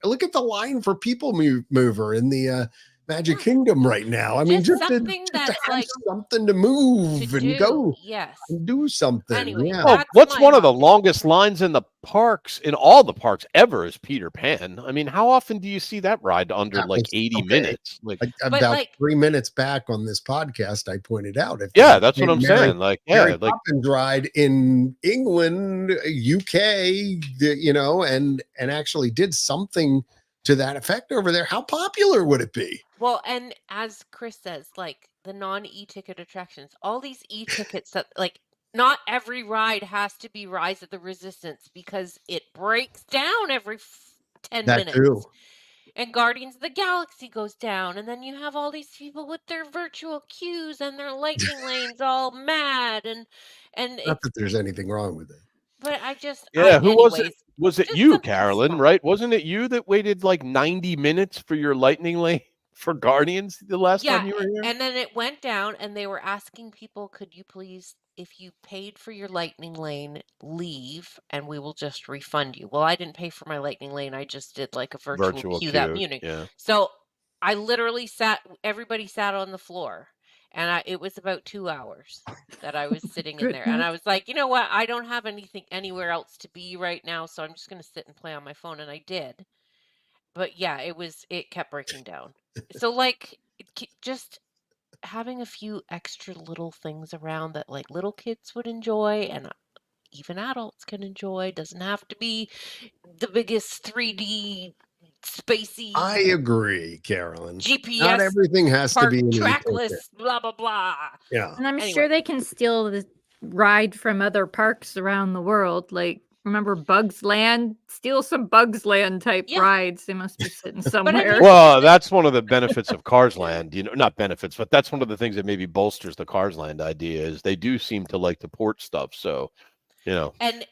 look at the line for People Mover in the Magic Kingdom right now. I mean, just something to that's have like something to move to and do. go Yes. and do something. Anyway, yeah. Oh, what's one of the longest lines in the parks, in all the parks ever, is Peter Pan. I mean, how often do you see that ride under 80 minutes? About 3 minutes back on this podcast, I pointed out. That's what I'm saying. Mary Poppins ride in England, UK, and actually did something to that effect over there. How popular would it be? Well, and as Chris says, like the non-e-ticket attractions, all these e-tickets that not every ride has to be Rise of the Resistance because it breaks down every 10 minutes. Too. And Guardians of the Galaxy goes down, and then you have all these people with their virtual queues and their lightning lanes all mad, and not that there's anything wrong with it. But I just who was it? Was it you, Carolyn? Right? Wasn't it you that waited like 90 minutes for your lightning lane for Guardians the last time you were here? And then it went down, and they were asking people, "Could you please, if you paid for your lightning lane, leave, and we will just refund you?" Well, I didn't pay for my lightning lane. I just did like a virtual queue that muting. Yeah. So I literally everybody sat on the floor. And it was about 2 hours that I was sitting in there. And I was like, you know what? I don't have anything anywhere else to be right now. So I'm just going to sit and play on my phone. And I did. But yeah, it kept breaking down. So just having a few extra little things around that like little kids would enjoy and even adults can enjoy. Doesn't have to be the biggest 3D spacey. I agree, Carolyn. GPS. Not everything has to be trackless. Blah blah blah. Yeah, and I'm sure they can steal the ride from other parks around the world. Like, remember Bugs Land? Steal some Bugs Land type rides. They must be sitting somewhere. Well, that's one of the benefits of Cars Land. Not benefits, but that's one of the things that maybe bolsters the Cars Land idea is they do seem to like to port stuff. So, and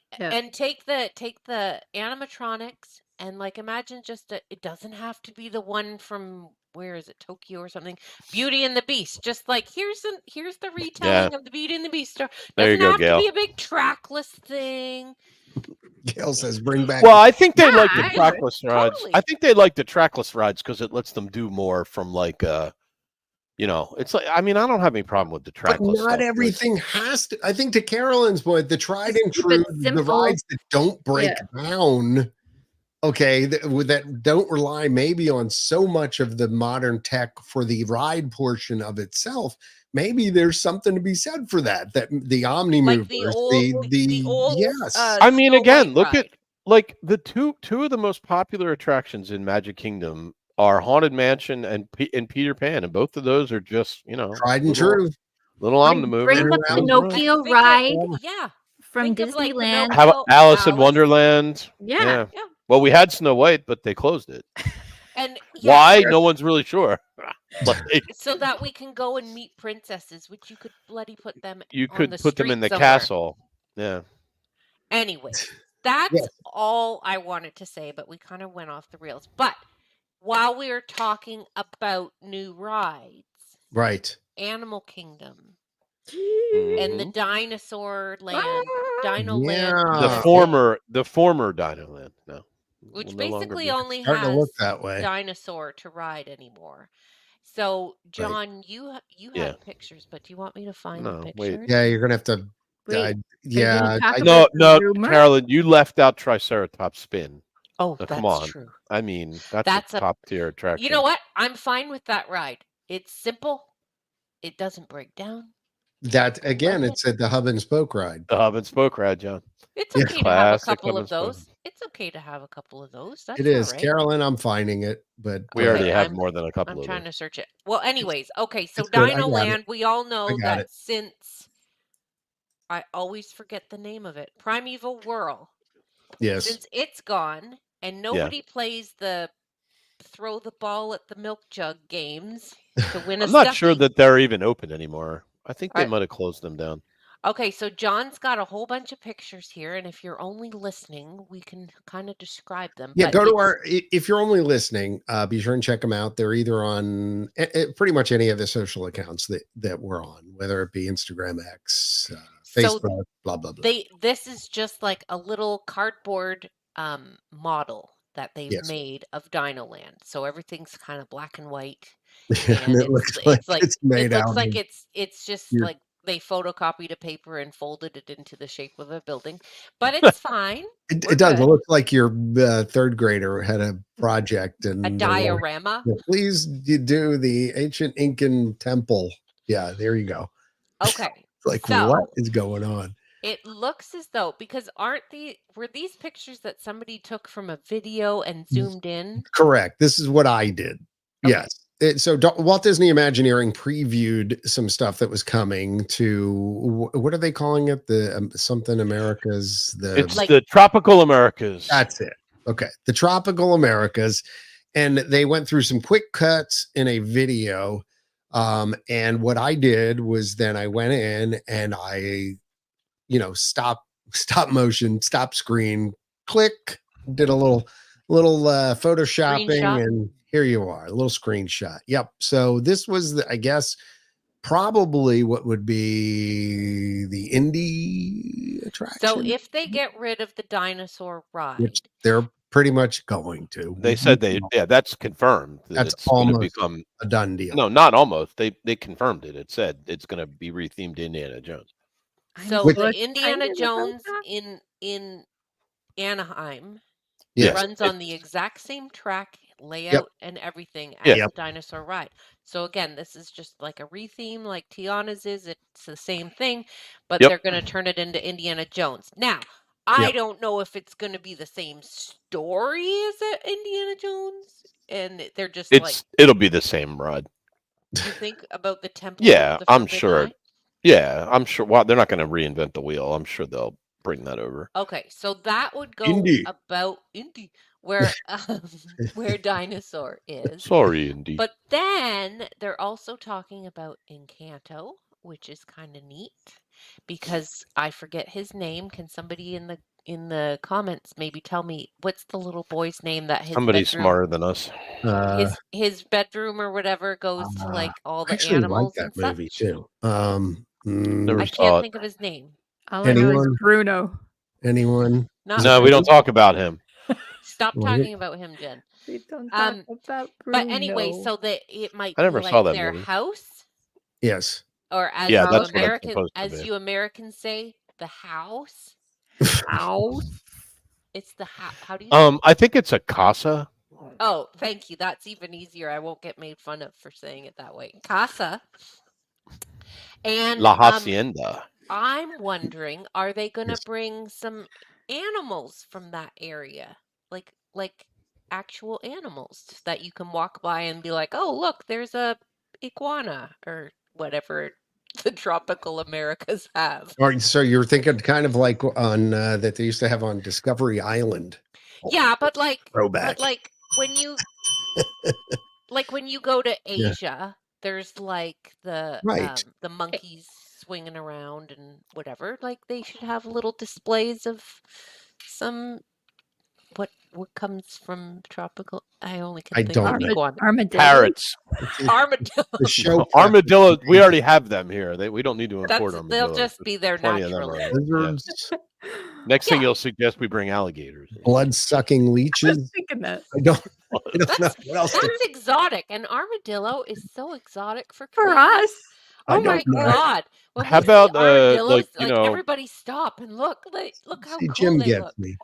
take the animatronics. And imagine it doesn't have to be the one from, where is it, Tokyo or something? Beauty and the Beast. Just here's the retelling of the Beauty and the Beast story. Doesn't have to be a big trackless thing. Gail says, "Bring back." Well, I think they like the trackless rides. Totally. I think they like the trackless rides because it lets them do more from it's like, I mean, I don't have any problem with the trackless. But not everything has to. I think to Carolyn's point, the tried and true, the rides that don't break down. Okay, that don't rely maybe on so much of the modern tech for the ride portion of itself. Maybe there's something to be said for that. That the Omni movers, the old, yes. I mean, again, look at the two of the most popular attractions in Magic Kingdom are Haunted Mansion and Peter Pan, and both of those are just tried and true. Little Omni movers. Bring the Pinocchio ride, from Disneyland. How about Alice in Wonderland? Yeah. Well, we had Snow White, but they closed it. And why? No one's really sure. So that we can go and meet princesses, which you could bloody put them. You could put them in the somewhere. castle. Yeah. Anyway, that's all I wanted to say, but we kind of went off the rails. But while we were talking about new rides, right? Animal Kingdom. And the Dinosaur Land, Dino Land, the former Dino Land, which basically only has dinosaur to ride anymore. So, John, you have pictures, but do you want me to find the pictures? Wait. Yeah, you're gonna have to. No, Carolyn, you left out Triceratops Spin. Oh, that's come on. True. I mean, that's a top tier attraction. You know what? I'm fine with that ride. It's simple. It doesn't break down. That again, it's at the hub and spoke ride. The hub and spoke ride, John. It's okay to have a couple of those. It's okay to have a couple of those. That's it is, right. Carolyn. I'm finding it, but we already have more than a couple. I'm trying to search it. Well, anyways, okay. So Dino Land, we all know that since I always forget the name of it, Primeval Whirl. Yes. Since it's gone and nobody plays the throw the ball at the milk jug games to win a I'm not sure that they're even open anymore. I think they might have closed them down. Okay, so John's got a whole bunch of pictures here, and if you're only listening, we can kind of describe them. Yeah, but go to if you're only listening, be sure and check them out. They're either on pretty much any of the social accounts that we're on, whether it be Instagram, X, Facebook, blah, blah, blah. This is just like a little cardboard model that they've made of Dino Land. So everything's kind of black and white. And it looks like it's made out. It looks like it's just like they photocopied a paper and folded it into the shape of a building, but it's fine. It does. It looks like your third grader had a project and a diorama. Please do the ancient Incan temple. Yeah, there you go. Okay. Like, what is going on? It looks as though, because were these pictures that somebody took from a video and zoomed in? Correct. This is what I did. Okay. Yes. So Walt Disney Imagineering previewed some stuff that was coming to, what are they calling it? The something Americas. It's like the Tropical Americas. That's it. Okay. The Tropical Americas. And they went through some quick cuts in a video. And what I did was then I went in and I, stop motion, stop screen, click, did a little photoshopping, and here you are, a little screenshot. Yep. So this was, I guess, probably what would be the Indy attraction. So if they get rid of the dinosaur ride, which they're pretty much going to, they said that's confirmed. That's almost become a done deal. No, not almost. They confirmed it. It said it's going to be rethemed to Indiana Jones. So the Indiana Jones in Anaheim runs on the exact same track, layout, and everything as the dinosaur ride. So again, this is just like a retheme, like Tiana's is. It's the same thing, but they're going to turn it into Indiana Jones. Now, I don't know if it's going to be the same story as Indiana Jones, and they're just it'll be the same ride. You think about the temple? Yeah, I'm sure. Yeah, I'm sure. Well, they're not going to reinvent the wheel. I'm sure they'll bring that over. Okay, so that would go about Indy, where Dinosaur is. Sorry, Indy. But then they're also talking about Encanto, which is kind of neat because I forget his name. Can somebody in the comments maybe tell me what's the little boy's name that somebody smarter than us? His bedroom or whatever goes to like all the like animals that and stuff. movie too. I can't think of his name. All I know is Bruno. Anyone? No, we don't talk about him. Stop talking about him, Jen. We don't talk about Bruno. But anyway, so that it might be like saw that their movie. house. Yes. Or as you Americans say, the house. House. It's the house. How do you? I think it's a casa. Oh, thank you. That's even easier. I won't get made fun of for saying it that way. Casa. And La Hacienda. I'm wondering, are they going to bring some animals from that area? Like actual animals that you can walk by and be like, oh, look, there's a iguana or whatever the tropical Americas have. So you're thinking kind of like on that they used to have on Discovery Island. Yeah, but throwback. But like when you when you go to Asia, there's like the monkeys swinging around and whatever. Like they should have little displays of some what comes from tropical. I only can think of armadillo. Parrots. Armadillo. The show armadillo. We already have them here. We don't need to import them. They'll just be there naturally. Next thing you'll suggest we bring alligators. Blood-sucking leeches. I was thinking that. I don't know what else. That's exotic. An armadillo is so exotic for us. Oh my God! When how about everybody stop and look! Look how cool Jim they gets look. Me.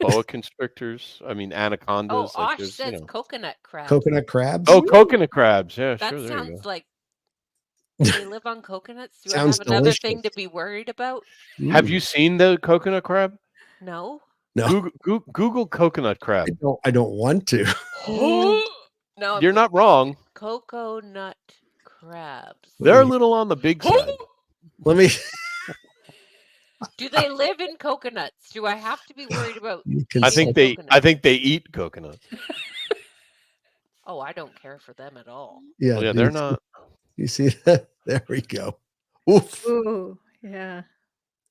Boa constrictors. I mean anacondas. Oh, Osh says coconut crabs. Coconut crabs. Oh, coconut crabs. Yeah, that sure. There sounds like they live on coconuts. Do sounds I have another delicious. thing to be worried about? Have you seen the coconut crab? No. Google coconut crab. I don't want to. No, you're not wrong. Coconut crabs. They're a little on the big side. Let me. Do they live in coconuts? Do I have to be worried about? I think they eat coconuts. Oh, I don't care for them at all. Yeah, they're not. You see that? There we go. Oof. Ooh, Yeah.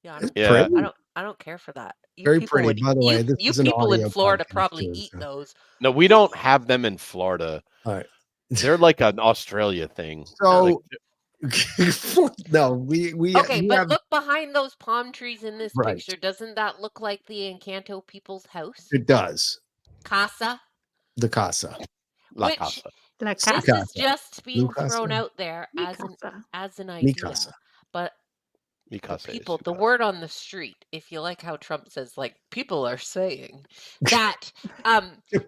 Yeah, It's Yeah. pretty. I don't care for that. You Very people pretty. would By the way, this you is an people in audio Florida podcast probably too. eat So. those. No, we don't have them in Florida. All right. They're like an Australia thing. So Like, no, we Okay, you but have look behind those palm trees in this right. picture. Doesn't that look like the Encanto people's house? It does. Casa? The casa. La Which Casa. La this casa. is just being Casa. thrown out there Mi as casa. an Mi idea. casa. But Mi the Casa is people, su the casa. word on the street, if you like how Trump says, like, people are saying that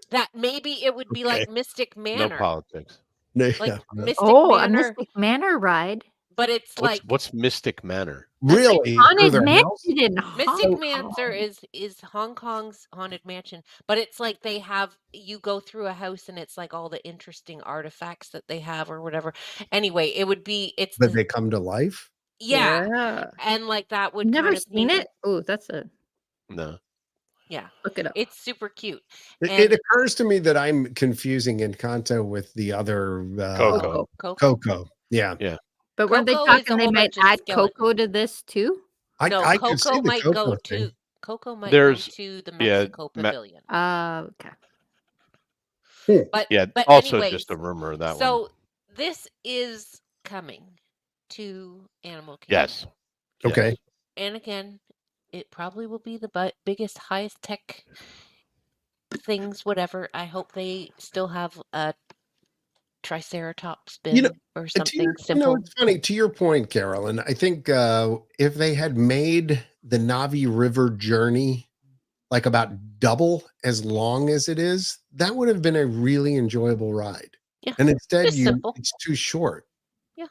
that maybe it would be like Mystic No Manor. politics. Like Yeah. Mystic Oh, a Manor, Mystic Manor ride. but it's like What's Mystic Manor? Really? Haunted their mansion house? in Mystic Hong Manor Kong. is Hong Kong's haunted mansion, but it's like they have you go through a house and it's like all the interesting artifacts that they have or whatever. Anyway, it would be But they come to life? yeah, and like that would Never kind of seen maybe it? Oh, that's a No. yeah. look it up. It's super cute. It And occurs to me that I'm confusing Encanto with the other Coco. Coco. Yeah. Yeah. But weren't they Coco is a talking they whole might bunch of add skeletons. Coco to this too? No, I could see Coco the might go Coco to thing. Coco might There's- go to the yeah, Mexico Pavilion. Okay. But Yeah. but Also anyways, just a rumor that one. so this is coming to Animal Kingdom. Yes. Okay. Yes. And again, it probably will be the biggest, highest tech things, whatever. I hope they still have a Triceratops bin or something simple. It's funny. To your point, Carolyn, I think if they had made the Navi River journey like about double as long as it is, that would have been a really enjoyable ride. Yeah, and instead just simple. it's too short.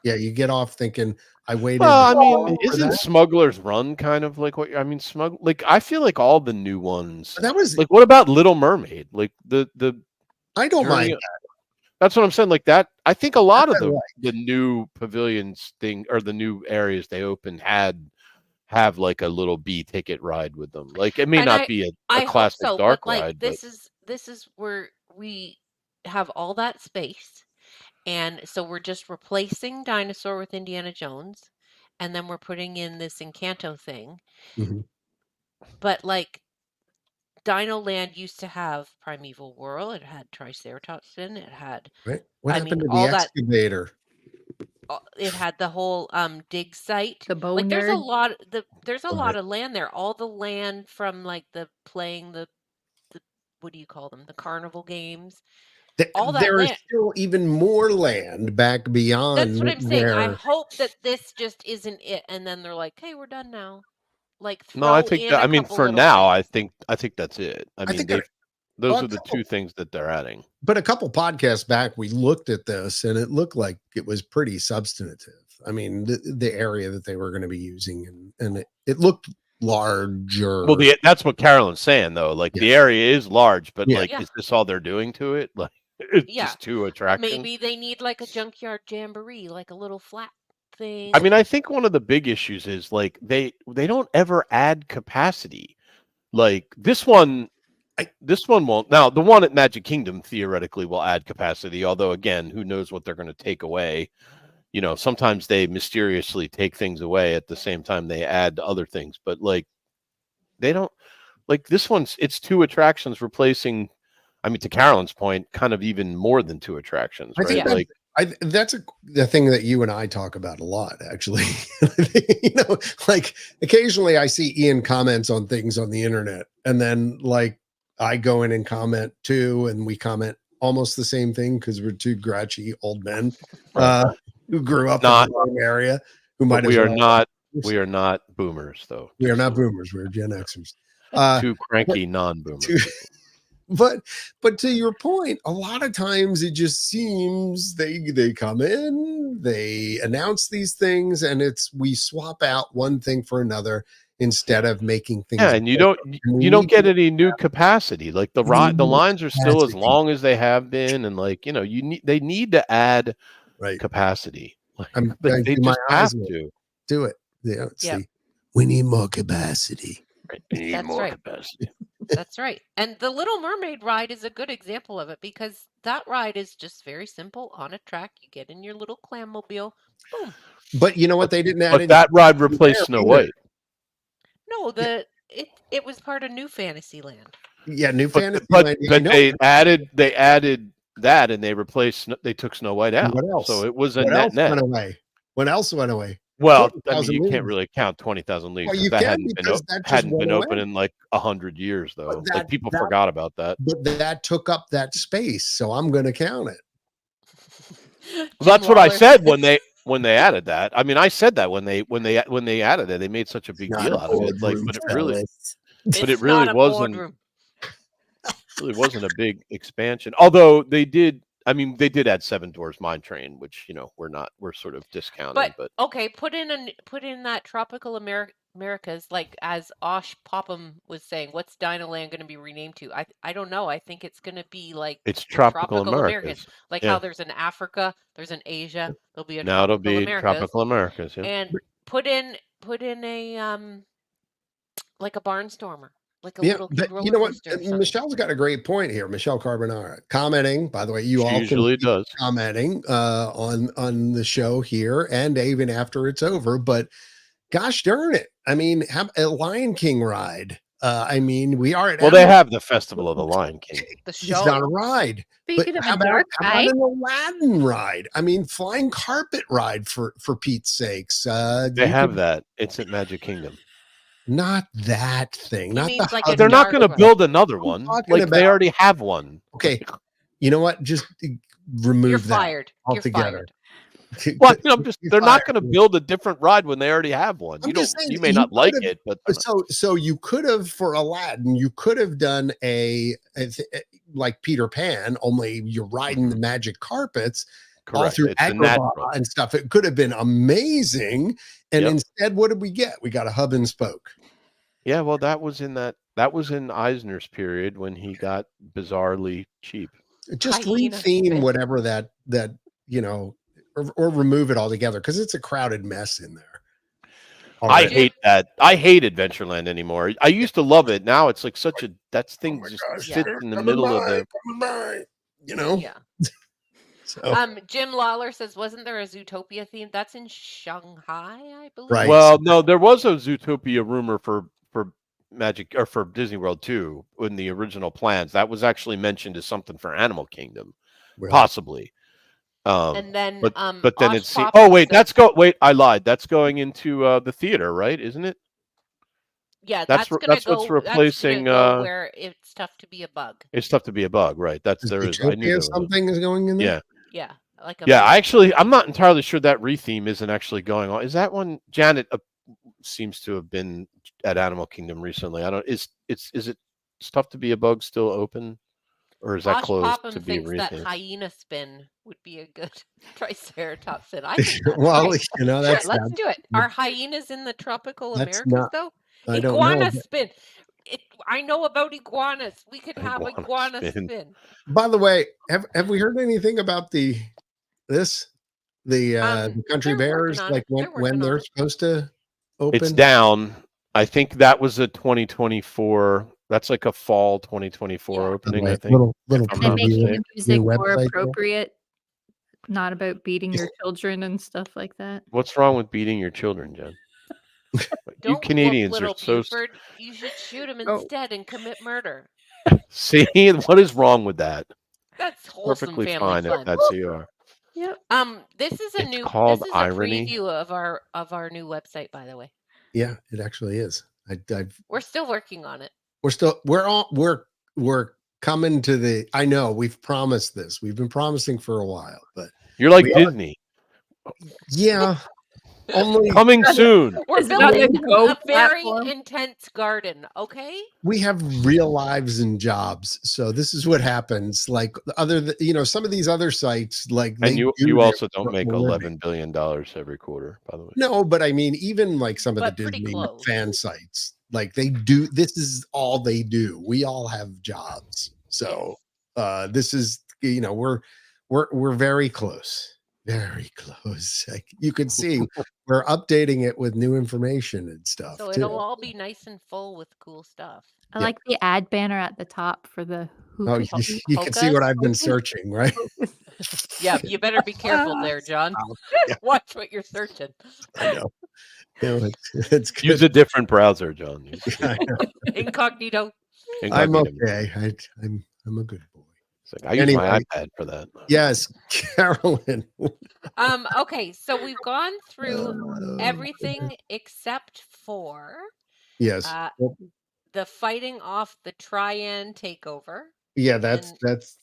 Yeah, you get off thinking I waited. Well, I mean, for isn't that. Smuggler's Run kind of like what I mean? Like I feel like all the new ones. That was like what about Little Mermaid? Like the I don't mind journey- that. That's what I'm saying. Like that, I think a lot of That I the new pavilions thing or the new areas they opened have like a little B ticket ride with them. Like it may And not be a I hope classic so, dark but like ride, this is where we have all that space, and so we're just replacing Dinosaur with Indiana Jones, and then we're putting in this Encanto thing. Mhm. But like Dino Land used to have Primeval World. It had Triceratops in it. Had Right? What I happened mean, to all the that- excavator? it had the whole dig site. The bone Like there's a nerd. lot there's a Right. lot of land there. All the land from like the what do you call them? The carnival games. All that There is land. still even more land back beyond. That's what I'm saying. I where- hope that this just isn't it, and then they're like, "Hey, we're done now." Like, no, I throw think in that, a I mean couple for little now, things. I think that's it. I mean, think those well, are the two things that they're adding. But a couple podcasts back, we looked at this and it looked like it was pretty substantive. I mean, the area that they were going to be using, and it looked larger. Well, that's what Carolyn's saying though. Like the area is large, but like, is this all they're doing to it? Like, it's just two attractions. Maybe they need like a junkyard jamboree, like a little flat thing. I mean, I think one of the big issues is like they don't ever add capacity. Like this one won't. Now the one at Magic Kingdom theoretically will add capacity, although again, who knows what they're going to take away. You know, sometimes they mysteriously take things away at the same time they add other things, but like they don't like this one's it's two attractions replacing, I mean, to Carolyn's point, kind of even more than two attractions, I right? think that's the thing that you and I talk about a lot, actually. Like occasionally I see Ian comments on things on the internet, and then like I go in and comment too, and we comment almost the same thing because we're two grouchy old men who grew up in the wrong area. Who might we are not boomers, though. We are not boomers. We're Gen Xers. Two cranky non-boomers. But to your point, a lot of times it just seems they come in, they announce these things, and we swap out one thing for another instead of making things. Yeah, and you don't get any new capacity. Like the lines are still as long as they have been, and like they need to add capacity. Like, they just have to do it. Yeah, see, we need more capacity. Right. We need more capacity. That's right. And the Little Mermaid ride is a good example of it because that ride is just very simple on a track. You get in your little clammobile, boom. But you know what? They didn't add But any that ride replaced Snow White. No, it was part of New Fantasyland. Yeah, New But Fantasyland. they added that, and they took Snow White out. What else? So it was a what net else net. went away? What else went away? Well, I mean, 20,000 you can't leagues. really count 20,000 Leagues. Well, you that can hadn't because that just hadn't went been open away. in like 100 years, though. But Like people forgot about that. But that took up that space, so I'm going to count it. Well, that's what I said when they added that. I mean, I said that when they added it, they made such a big deal out of it. Like, but it really wasn't. Really wasn't a big expansion. Although they did add Seven Dwarfs Mine Train, which we're sort of discounting. But okay, put in that Tropical Americas, like as Osh Popham was saying. What's Dinoland going to be renamed to? I don't know. I think it's going to be like it's Tropical Americas. Like how there's an Africa, there's an Asia. There'll be a now Tropical it'll be Americas. Tropical Americas. Yeah. And put in a like a barnstormer. Like a little but you know what? Michelle's got a great point here. Michelle Carbonara commenting. By the way, you all usually does commenting on the show here and even after it's over. But gosh darn it! I mean, have a Lion King ride. I mean, we are at they have the Festival of the Lion King. The show. It's not a ride. Speaking of how a dark about an Aladdin ride? I mean, flying carpet ride for Pete's sakes. They have that. It's at Magic Kingdom. Not that thing. Not the like they're not going to build another one. Like they already have one. Okay, you know what? Just remove You're that fired altogether. Well, they're not going to build a different ride when they already have one. You may not like it, but so you could have for Aladdin, you could have done like Peter Pan, only you're riding the magic carpets. Correct. All through Agrabah and stuff. It could have been amazing. And instead, what did we get? We got a hub and spoke. Yeah, well, that was in Eisner's period when he got bizarrely cheap. Just retheme whatever that or remove it altogether because it's a crowded mess in there. I hate that. I hate Adventureland anymore. I used to love it. Now it's like that thing just sits in the middle of the. Yeah. So. Jim Lawler says, wasn't there a Zootopia theme? That's in Shanghai, I believe. Right. Well, no, there was a Zootopia rumor for Magic or for Disney World too in the original plans. That was actually mentioned as something for Animal Kingdom, possibly. And then, but then it's I lied. That's going into the theater, right? Isn't it? Yeah, that's what's replacing where it's tough to be a bug. It's tough to be a bug, right? I knew something is going in there. Yeah. I'm not entirely sure that retheme isn't actually going on. Is that one? Janet seems to have been at Animal Kingdom recently. I don't. Is it tough to be a bug still open, or is that closed to be rethemed? That hyena spin would be a good Triceratops spin. Well, let's do it. Are hyenas in the tropical Americas though? Iguana spin. I know about iguanas. We could have iguana spin. By the way, have we heard anything about the Country Bears? Like when they're supposed to open? It's down. I think that was a 2024. That's like a fall 2024 opening. I think. Little and making the music more appropriate. Not about beating your children and stuff like that. What's wrong with beating your children, Jen? You Canadians are so. Buford. You should shoot him instead and commit murder. See, what is wrong with that? That's wholesome perfectly family fine fun. if that's who you are. Yep. This is a new irony. preview of our new website, by the way. Yeah, it actually is. We're still working on it. We're coming to the. I know we've promised this. We've been promising for a while, but you're like Disney. Yeah. Only coming soon. We're building a very intense garden. Okay. We have real lives and jobs, so this is what happens. Like some of these other sites, like and you also don't make $11 billion every quarter, by the way. No, but I mean, even like some of the Disney fan sites, like they do. This is all they do. We all have jobs, so this is we're very close. Very close. Like you can see, we're updating it with new information and stuff. So it'll all be nice and full with cool stuff. I like the ad banner at the top for the. You can see what I've been searching, right? Yeah, you better be careful there, John. Yeah. Watch what you're searching. I know. It's good. Use a different browser, John. I know. Incognito. I'm Incognito. okay. I'm a good boy. It's like, I use my iPad for that. Yes, Carolyn. Okay, so we've gone through everything except for Yes. the fighting off the Trian takeover. Yeah, that's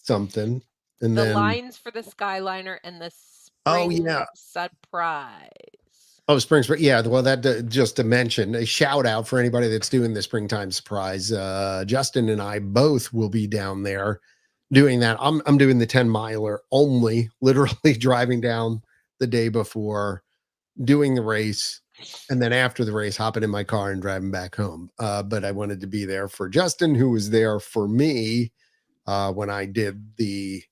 something. And the then lines for the Skyliner and the spring surprise. Oh, spring. Yeah, well, that just to mention a shout out for anybody that's doing the springtime surprise. Justin and I both will be down there doing that. I'm doing the 10 miler only, literally driving down the day before, doing the race, and then after the race, hopping in my car and driving back home. But I wanted to be there for Justin, who was there for me when I did the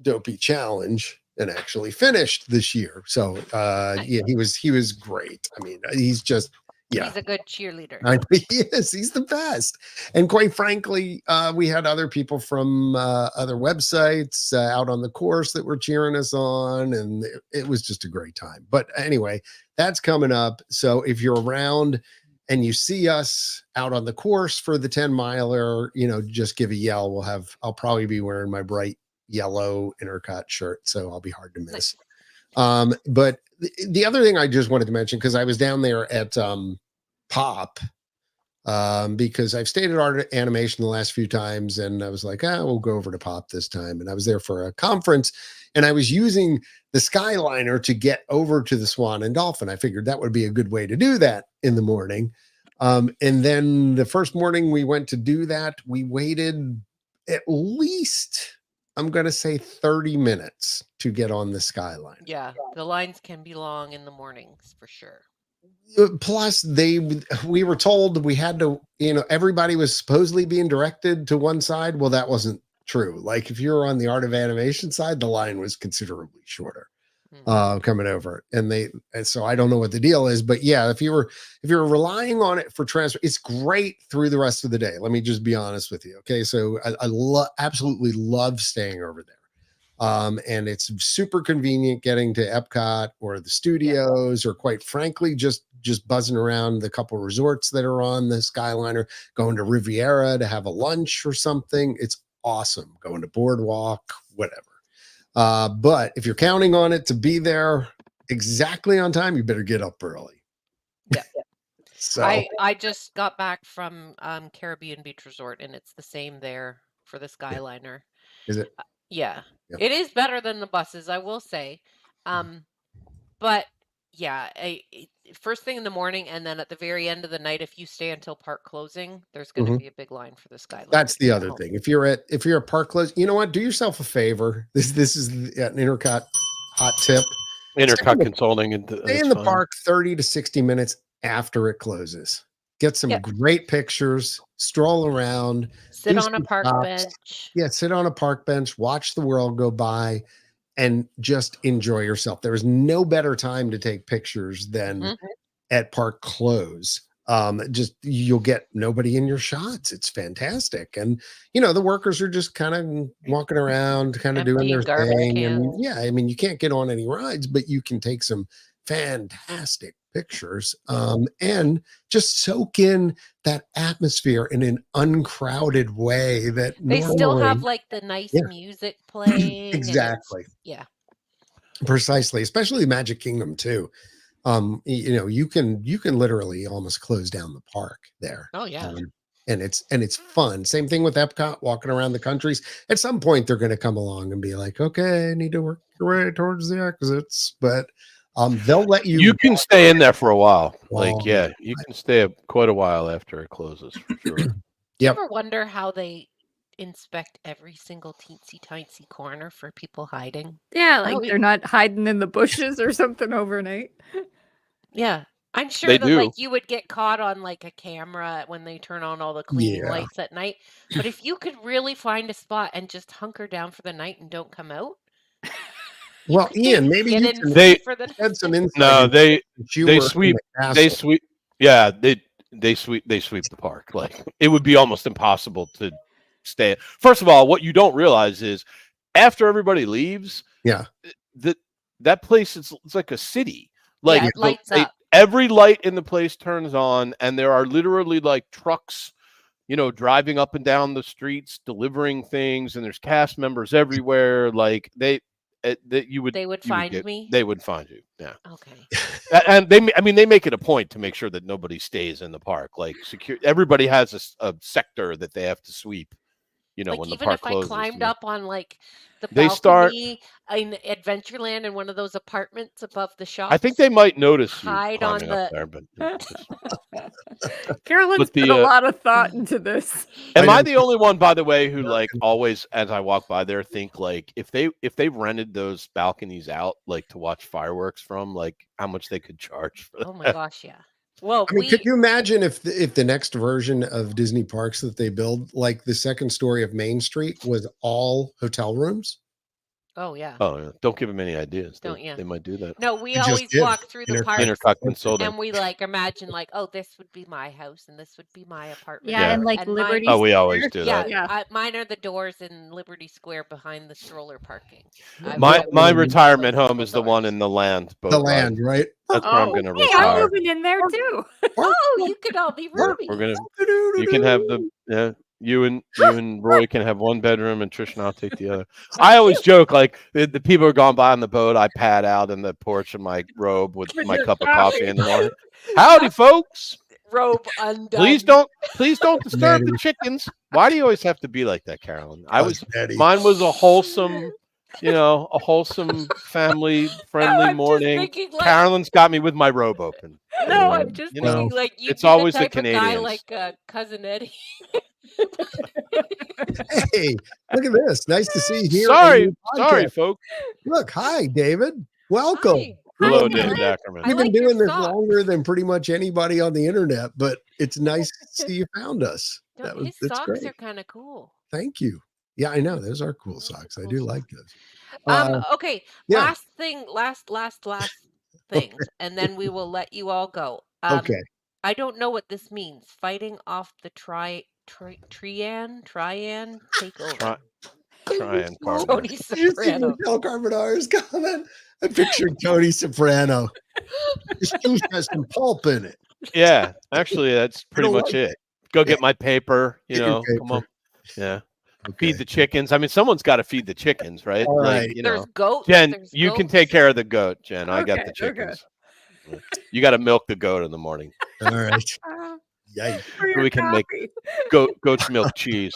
Dopey Challenge and actually finished this year. So yeah, he was great. I mean, he's just he's a good cheerleader. He is. He's the best. And quite frankly, we had other people from other websites out on the course that were cheering us on, and it was just a great time. But anyway, that's coming up. So if you're around and you see us out on the course for the 10 miler, just give a yell. I'll probably be wearing my bright yellow INTERCOT shirt, so I'll be hard to miss. But the other thing I just wanted to mention, because I was down there at Pop, because I've stayed at Art Animation the last few times, and I was like, we'll go over to Pop this time. And I was there for a conference, and I was using the Skyliner to get over to the Swan and Dolphin. I figured that would be a good way to do that in the morning. And then the first morning we went to do that, we waited at least, I'm going to say 30 minutes to get on the Skyliner. Yeah, the lines can be long in the mornings for sure. Plus, we were told we had to, everybody was supposedly being directed to one side. Well, that wasn't true. Like if you're on the Art of Animation side, the line was considerably shorter coming over. And so I don't know what the deal is, but yeah, if you're relying on it for transfer, it's great through the rest of the day. Let me just be honest with you. Okay. So I absolutely love staying over there. And it's super convenient getting to Epcot or the studios, or quite frankly, just buzzing around the couple resorts that are on the Skyliner, going to Riviera to have a lunch or something. It's awesome. Going to Boardwalk, whatever. But if you're counting on it to be there exactly on time, you better get up early. Yeah. So I just got back from Caribbean Beach Resort, and it's the same there for the Skyliner. Is it? Yeah. It is better than the buses, I will say. But yeah, first thing in the morning, and then at the very end of the night, if you stay until park closing, there's going to be a big line for the Skyliner. That's the other thing. If you're at park close, you know what? Do yourself a favor. This is an INTERCOT hot tip. INTERCOT consulting. Stay in the park 30 to 60 minutes after it closes. Get some great pictures, stroll around, sit on a park bench. Yeah, sit on a park bench, watch the world go by, and just enjoy yourself. There is no better time to take pictures than at park close. Just you'll get nobody in your shots. It's fantastic. And the workers are just kind of walking around, kind of doing their thing. And yeah, I mean, you can't get on any rides, but you can take some fantastic pictures and just soak in that atmosphere in an uncrowded way that they still have like the nice music playing. Exactly. Yeah, precisely, especially Magic Kingdom too. You can literally almost close down the park there. Oh yeah. And it's fun. Same thing with Epcot, walking around the countries. At some point they're going to come along and be like, okay, I need to work your way towards the exits, but they'll let you. You can stay in there for a while. You can stay quite a while after it closes for sure. Do you ever wonder how they inspect every single teensy tiny corner for people hiding? Yeah, like they're not hiding in the bushes or something overnight. Yeah, I'm sure that like you would get caught on like a camera when they turn on all the cleaning lights at night. But if you could really find a spot and just hunker down for the night and don't come out. Well, Ian, maybe they had some insight. No, they sweep. Yeah, they sweep the park. Like it would be almost impossible to stay. First of all, what you don't realize is after everybody leaves, Yeah. that place it's like a city. Like it lights up. Every light in the place turns on, and there are literally like trucks, driving up and down the streets delivering things, and there's cast members everywhere. Like they would find me. They would find you. Yeah. Okay. And they make it a point to make sure that nobody stays in the park. Like everybody has a sector that they have to sweep. Like when the even park if I closes, climbed up on like the They balcony in Adventureland in one of those apartments above the shops. I think they might notice you hide on climbing the. up there, but Carolyn's put a lot of thought into this. Am I the only one, by the way, who like always, as I walk by there, think like if they rented those balconies out like to watch fireworks from, like how much they could charge for that? Oh my gosh, yeah. Well, I mean, could you imagine if the next version of Disney parks that they build, like the second story of Main Street, was all hotel rooms? Oh yeah. Oh yeah. Don't give them any ideas. They might do that. No, we always walk through the park and we like imagine like, oh, this would be my house and this would be my apartment. Yeah, and like Liberty. Oh, we always do that. Yeah, mine are the doors in Liberty Square behind the stroller parking. My retirement home is the one in the land. The land, right? That's where I'm going to retire. I'm moving in there too. Oh, you could all be roomies. You can have you and Roy can have one bedroom, and Trish and I'll take the other. I always joke like the people are gone by on the boat. I pad out in the porch in my robe with my cup of coffee in the morning. Howdy, folks. Robe undone. Please don't disturb the chickens. Why do you always have to be like that, Carolyn? Mine was a wholesome, family friendly morning. Carolyn's got me with my robe open. No, I'm just thinking like it's always the guy Canadians. like Cousin Eddie. Hey, look at this. Nice to see you here. Sorry, folks. Look, hi, David. Welcome. Hi. Hello, David Ackerman. We've been doing this longer than pretty much anybody on the internet, but it's nice to see you found us. His socks are kind of cool. Thank you. Yeah, I know. Those are cool socks. I do like those. Okay. Yeah. Last thing, and then we will let you all go. Okay. I don't know what this means. Fighting off the Trian takeover. Trian Tony Soprano. Carbonara's comment. I pictured Tony Soprano. His shoes has some pulp in it. Yeah, actually, that's pretty much it. Go get my paper. Come on. Yeah. Okay. Feed the chickens. I mean, someone's got to feed the chickens, right? All right. There's goats. Jen, you can take care of the goat, Jen. I got the chickens. Okay. You got to milk the goat in the morning. All right. Yikes. We can make goat's milk cheese.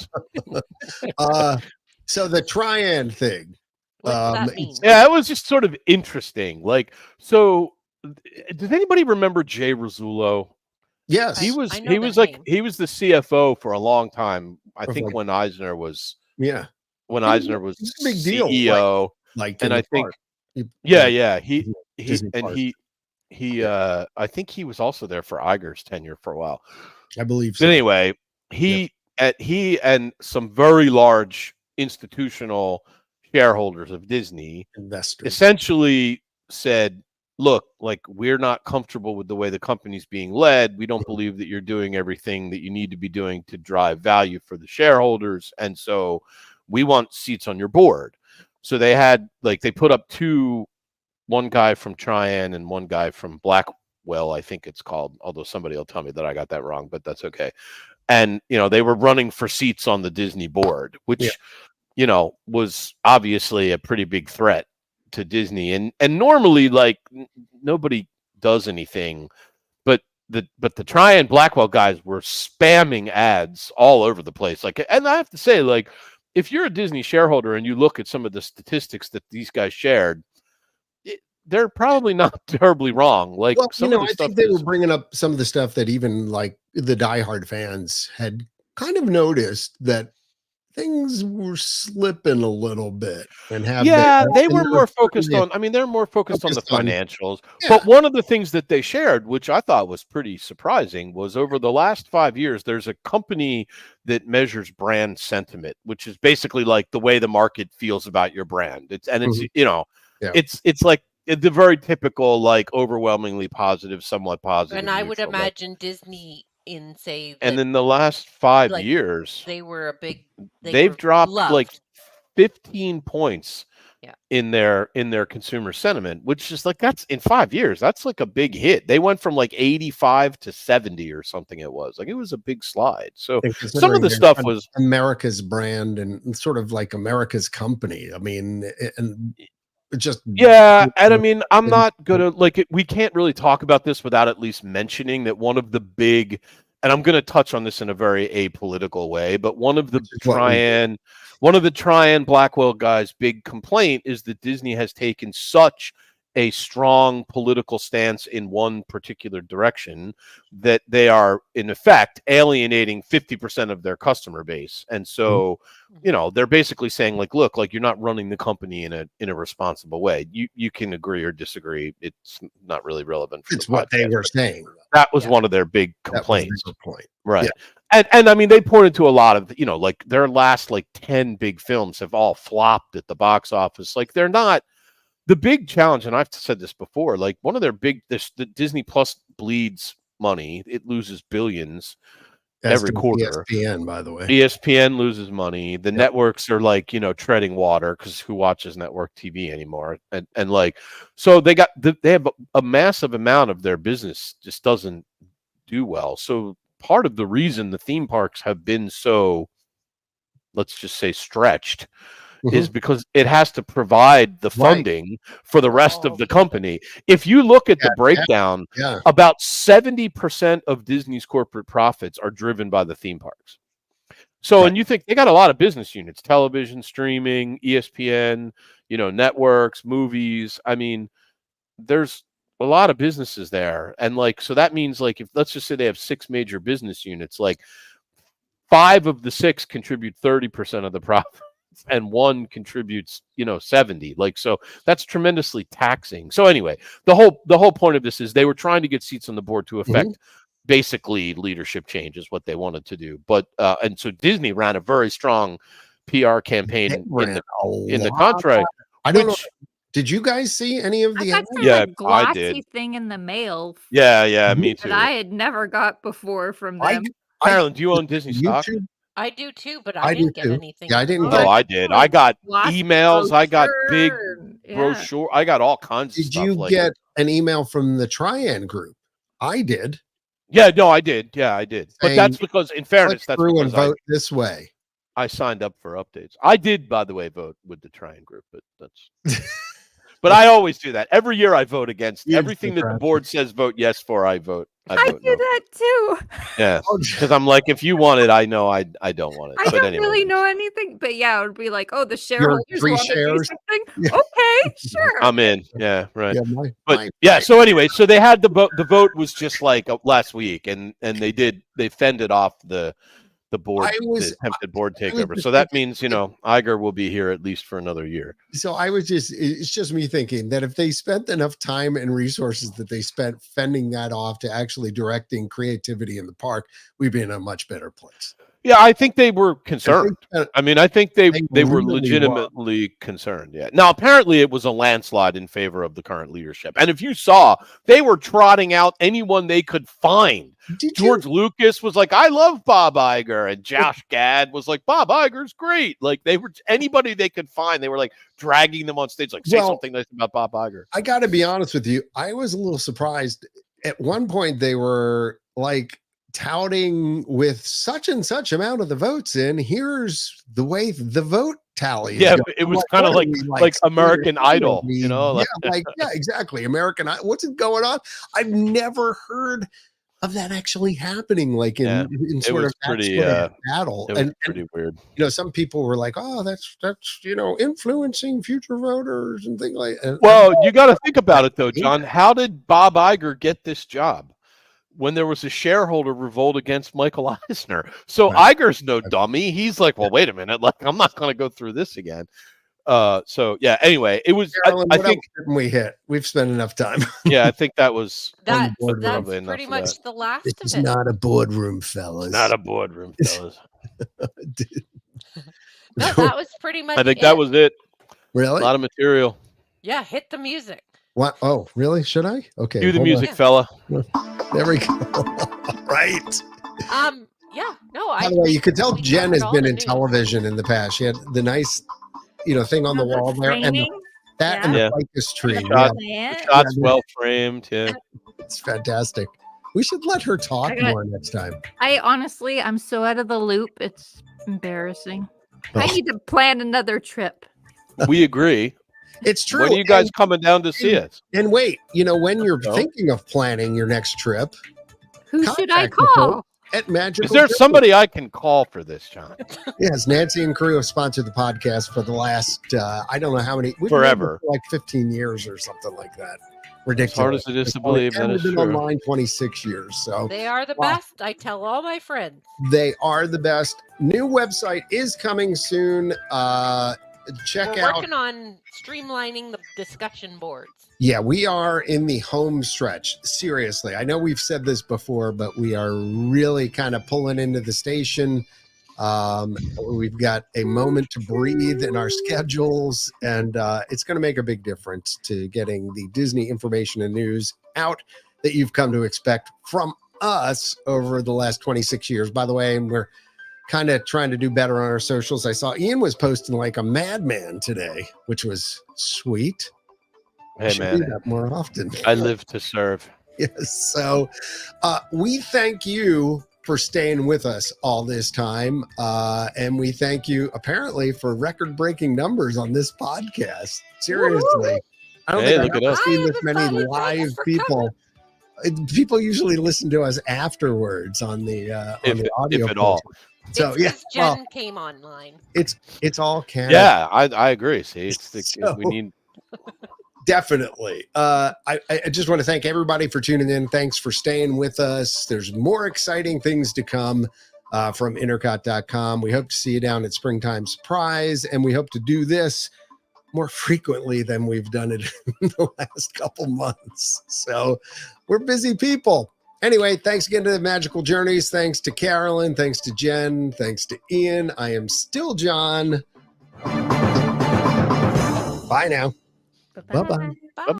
So the Trian thing. What does that mean? Yeah, it was just sort of interesting. Like, so does anybody remember Jay Rizzullo? Yes. He was the CFO for a long time. I think when Eisner was Eisner was big deal. CEO. Like and I think I think he was also there for Iger's tenure for a while. I believe so. But anyway, he and some very large institutional shareholders of Disney investors essentially said, look, like, we're not comfortable with the way the company's being led. We don't believe that you're doing everything that you need to be doing to drive value for the shareholders. And so we want seats on your board. So they put up one guy from Trian and one guy from Blackwell, I think it's called, although somebody will tell me that I got that wrong, but that's okay. And, they were running for seats on the Disney board, which, was obviously a pretty big threat to Disney. And normally, like, nobody does anything, but the Trian Blackwell guys were spamming ads all over the place. Like, and I have to say, like, if you're a Disney shareholder and you look at some of the statistics that these guys shared, they're probably not terribly wrong. Like, I think they were bringing up some of the stuff that even like the diehard fans had kind of noticed that things were slipping a little bit and they were more focused on, they're more focused on the financials. Yeah. But one of the things that they shared, which I thought was pretty surprising, was over the last 5 years, there's a company that measures brand sentiment, which is basically like the way the market feels about your brand. It's like the very typical, like, overwhelmingly positive, somewhat positive. And I would imagine Disney and in the last 5 years, they were a big. They've dropped loved. Like 15 points Yeah. in their consumer sentiment, which is like, that's in 5 years. That's like a big hit. They went from like 85 to 70 or something. It was a big slide. So some of the stuff was America's brand and sort of like America's company. I mean, and just and I mean, I'm not gonna we can't really talk about this without at least mentioning that one of the big, and I'm gonna touch on this in a very apolitical way, but one of the Trian Blackwell guys' big complaint is that Disney has taken such a strong political stance in one particular direction that they are in effect alienating 50% of their customer base. And so, they're basically saying like, look, like, you're not running the company in a responsible way. You can agree or disagree. It's not really relevant. It's what they were saying. That was one of their big complaints. That was their point. Right. Yeah. And I mean, they pointed to a lot of, like their last 10 big films have all flopped at the box office. Like, they're not the big challenge. And I've said this before, like one of their the Disney Plus bleeds money. It loses billions every quarter. ESPN, by the way. ESPN loses money. The networks are treading water because who watches network TV anymore? And so they have a massive amount of their business just doesn't do well. So part of the reason the theme parks have been so, let's just say, stretched is because it has to provide the funding for the rest of the company. If you look at the breakdown, about 70% of Disney's corporate profits are driven by the theme parks. So, and you think they got a lot of business units, television, streaming, ESPN, networks, movies. I mean, there's a lot of businesses there. And so that means if, let's just say they have 6 major business units, 5 of the 6 contribute 30% of the profit. And 1 contributes, 70. So that's tremendously taxing. So anyway, the whole point of this is they were trying to get seats on the board to affect basically leadership change is what they wanted to do. But and so Disney ran a very strong PR campaign in the contract. I don't know. Did you guys see any of the? I got glossy thing in the mail. Yeah, me too. That I had never got before from them. Carolyn, do you own Disney stock? I do too, but I didn't get anything. Yeah, I didn't. Oh, I did. I got emails. I got big brochure. I got all kinds of stuff. Did you get an email from the Trian group? I did. Yeah, no, I did. Yeah, I did. But that's because, in fairness, that's because vote this way. I signed up for updates. I did, by the way, vote with the Trian group, but that's. But I always do that. Every year I vote against everything that the board says vote yes for. I vote. I do that too. Yeah, because I'm like, if you want it, I know I don't want it. I don't really know anything, but yeah, it would be like, oh, the shareholders want to do something. Yeah. Okay, sure. I'm in. Yeah, right. Yeah, so anyway, so they had the vote. The vote was just last week, and they fended off the board, the attempted board takeover. So that means, Iger will be here at least for another year. So it's just me thinking that if they spent enough time and resources that they spent fending that off to actually directing creativity in the park, we'd be in a much better place. Yeah, I think they were concerned. I think they were legitimately concerned. Yeah. Now, apparently it was a landslide in favor of the current leadership. And if you saw, they were trotting out anyone they could find. George Lucas was like, I love Bob Iger. And Josh Gad was like, Bob Iger's great. They were anybody they could find. They were dragging them on stage, say something nice about Bob Iger. I got to be honest with you. I was a little surprised. At one point, they were touting with such and such amount of the votes in. Here's the way the vote tally. Yeah, it was kind of like American Idol, Yeah, exactly. American Idol. What's going on? I've never heard of that actually happening. In sort of pretty battle. It was pretty weird. Some people were like, "Oh, that's influencing future voters and things like that." Well, you got to think about it though, John. How did Bob Iger get this job? When there was a shareholder revolt against Michael Eisner. So Iger's no dummy. He's like, well, wait a minute. I'm not going to go through this again. So yeah, anyway, it was, Carolyn, I think we've spent enough time. Yeah, I think that's that's pretty much the last of it. It's not a boardroom, fellas. Not a boardroom, fellas. No, that was pretty much I think that was it. Really? A lot of material. Yeah, hit the music. What? Oh, really? Should I? Okay. Do the music, fella. There we go. Right. Yeah. No. By the way, you could tell Jen has been in television in the past. She had the nice thing on the The wall there, and framing. and Yeah. the ficus tree. The Yeah, Plant. shot's well framed. Yeah. it's fantastic. We should let her talk more next time. I'm so out of the loop. It's embarrassing. Oh. I need to plan another trip. We agree. It's true. When are you guys coming down to see us? And wait, when you're thinking of planning your next trip, who should I call? At Magical. Is there somebody I can call for this, John? Yes, Nancy and crew have sponsored the podcast for the last I don't know how many, forever, like 15 years or something like that. Ridiculous. As hard as it is to believe, that is been true. online 26 years. So they are the best. I tell all my friends. They are the best. New website is coming soon. We're working on streamlining the discussion boards. Yeah, we are in the home stretch. Seriously, I know we've said this before, but we are really kind of pulling into the station. We've got a moment to breathe in our schedules, and it's going to make a big difference to getting the Disney information and news out that you've come to expect from us over the last 26 years. By the way, and we're kind of trying to do better on our socials. I saw Ian was posting like a madman today, which was sweet. Hey, man, do that more often. I live to serve. Yes. So we thank you for staying with us all this time. And we thank you apparently for record-breaking numbers on this podcast. Seriously. Woo-hoo! I don't think I've ever seen this many live people. People usually listen to us afterwards on the audio. If at all. So Jen came online. It's all canon. Yeah, I agree. See, we need. Definitely. I just want to thank everybody for tuning in. Thanks for staying with us. There's more exciting things to come from intercot.com. We hope to see you down at Springtime Surprise, and we hope to do this more frequently than we've done it in the last couple months. So we're busy people. Anyway, thanks again to the Magical Journeys. Thanks to Carolyn. Thanks to Jen. Thanks to Ian. I am still John. Bye now. Bye-bye. Bye-bye. Bye.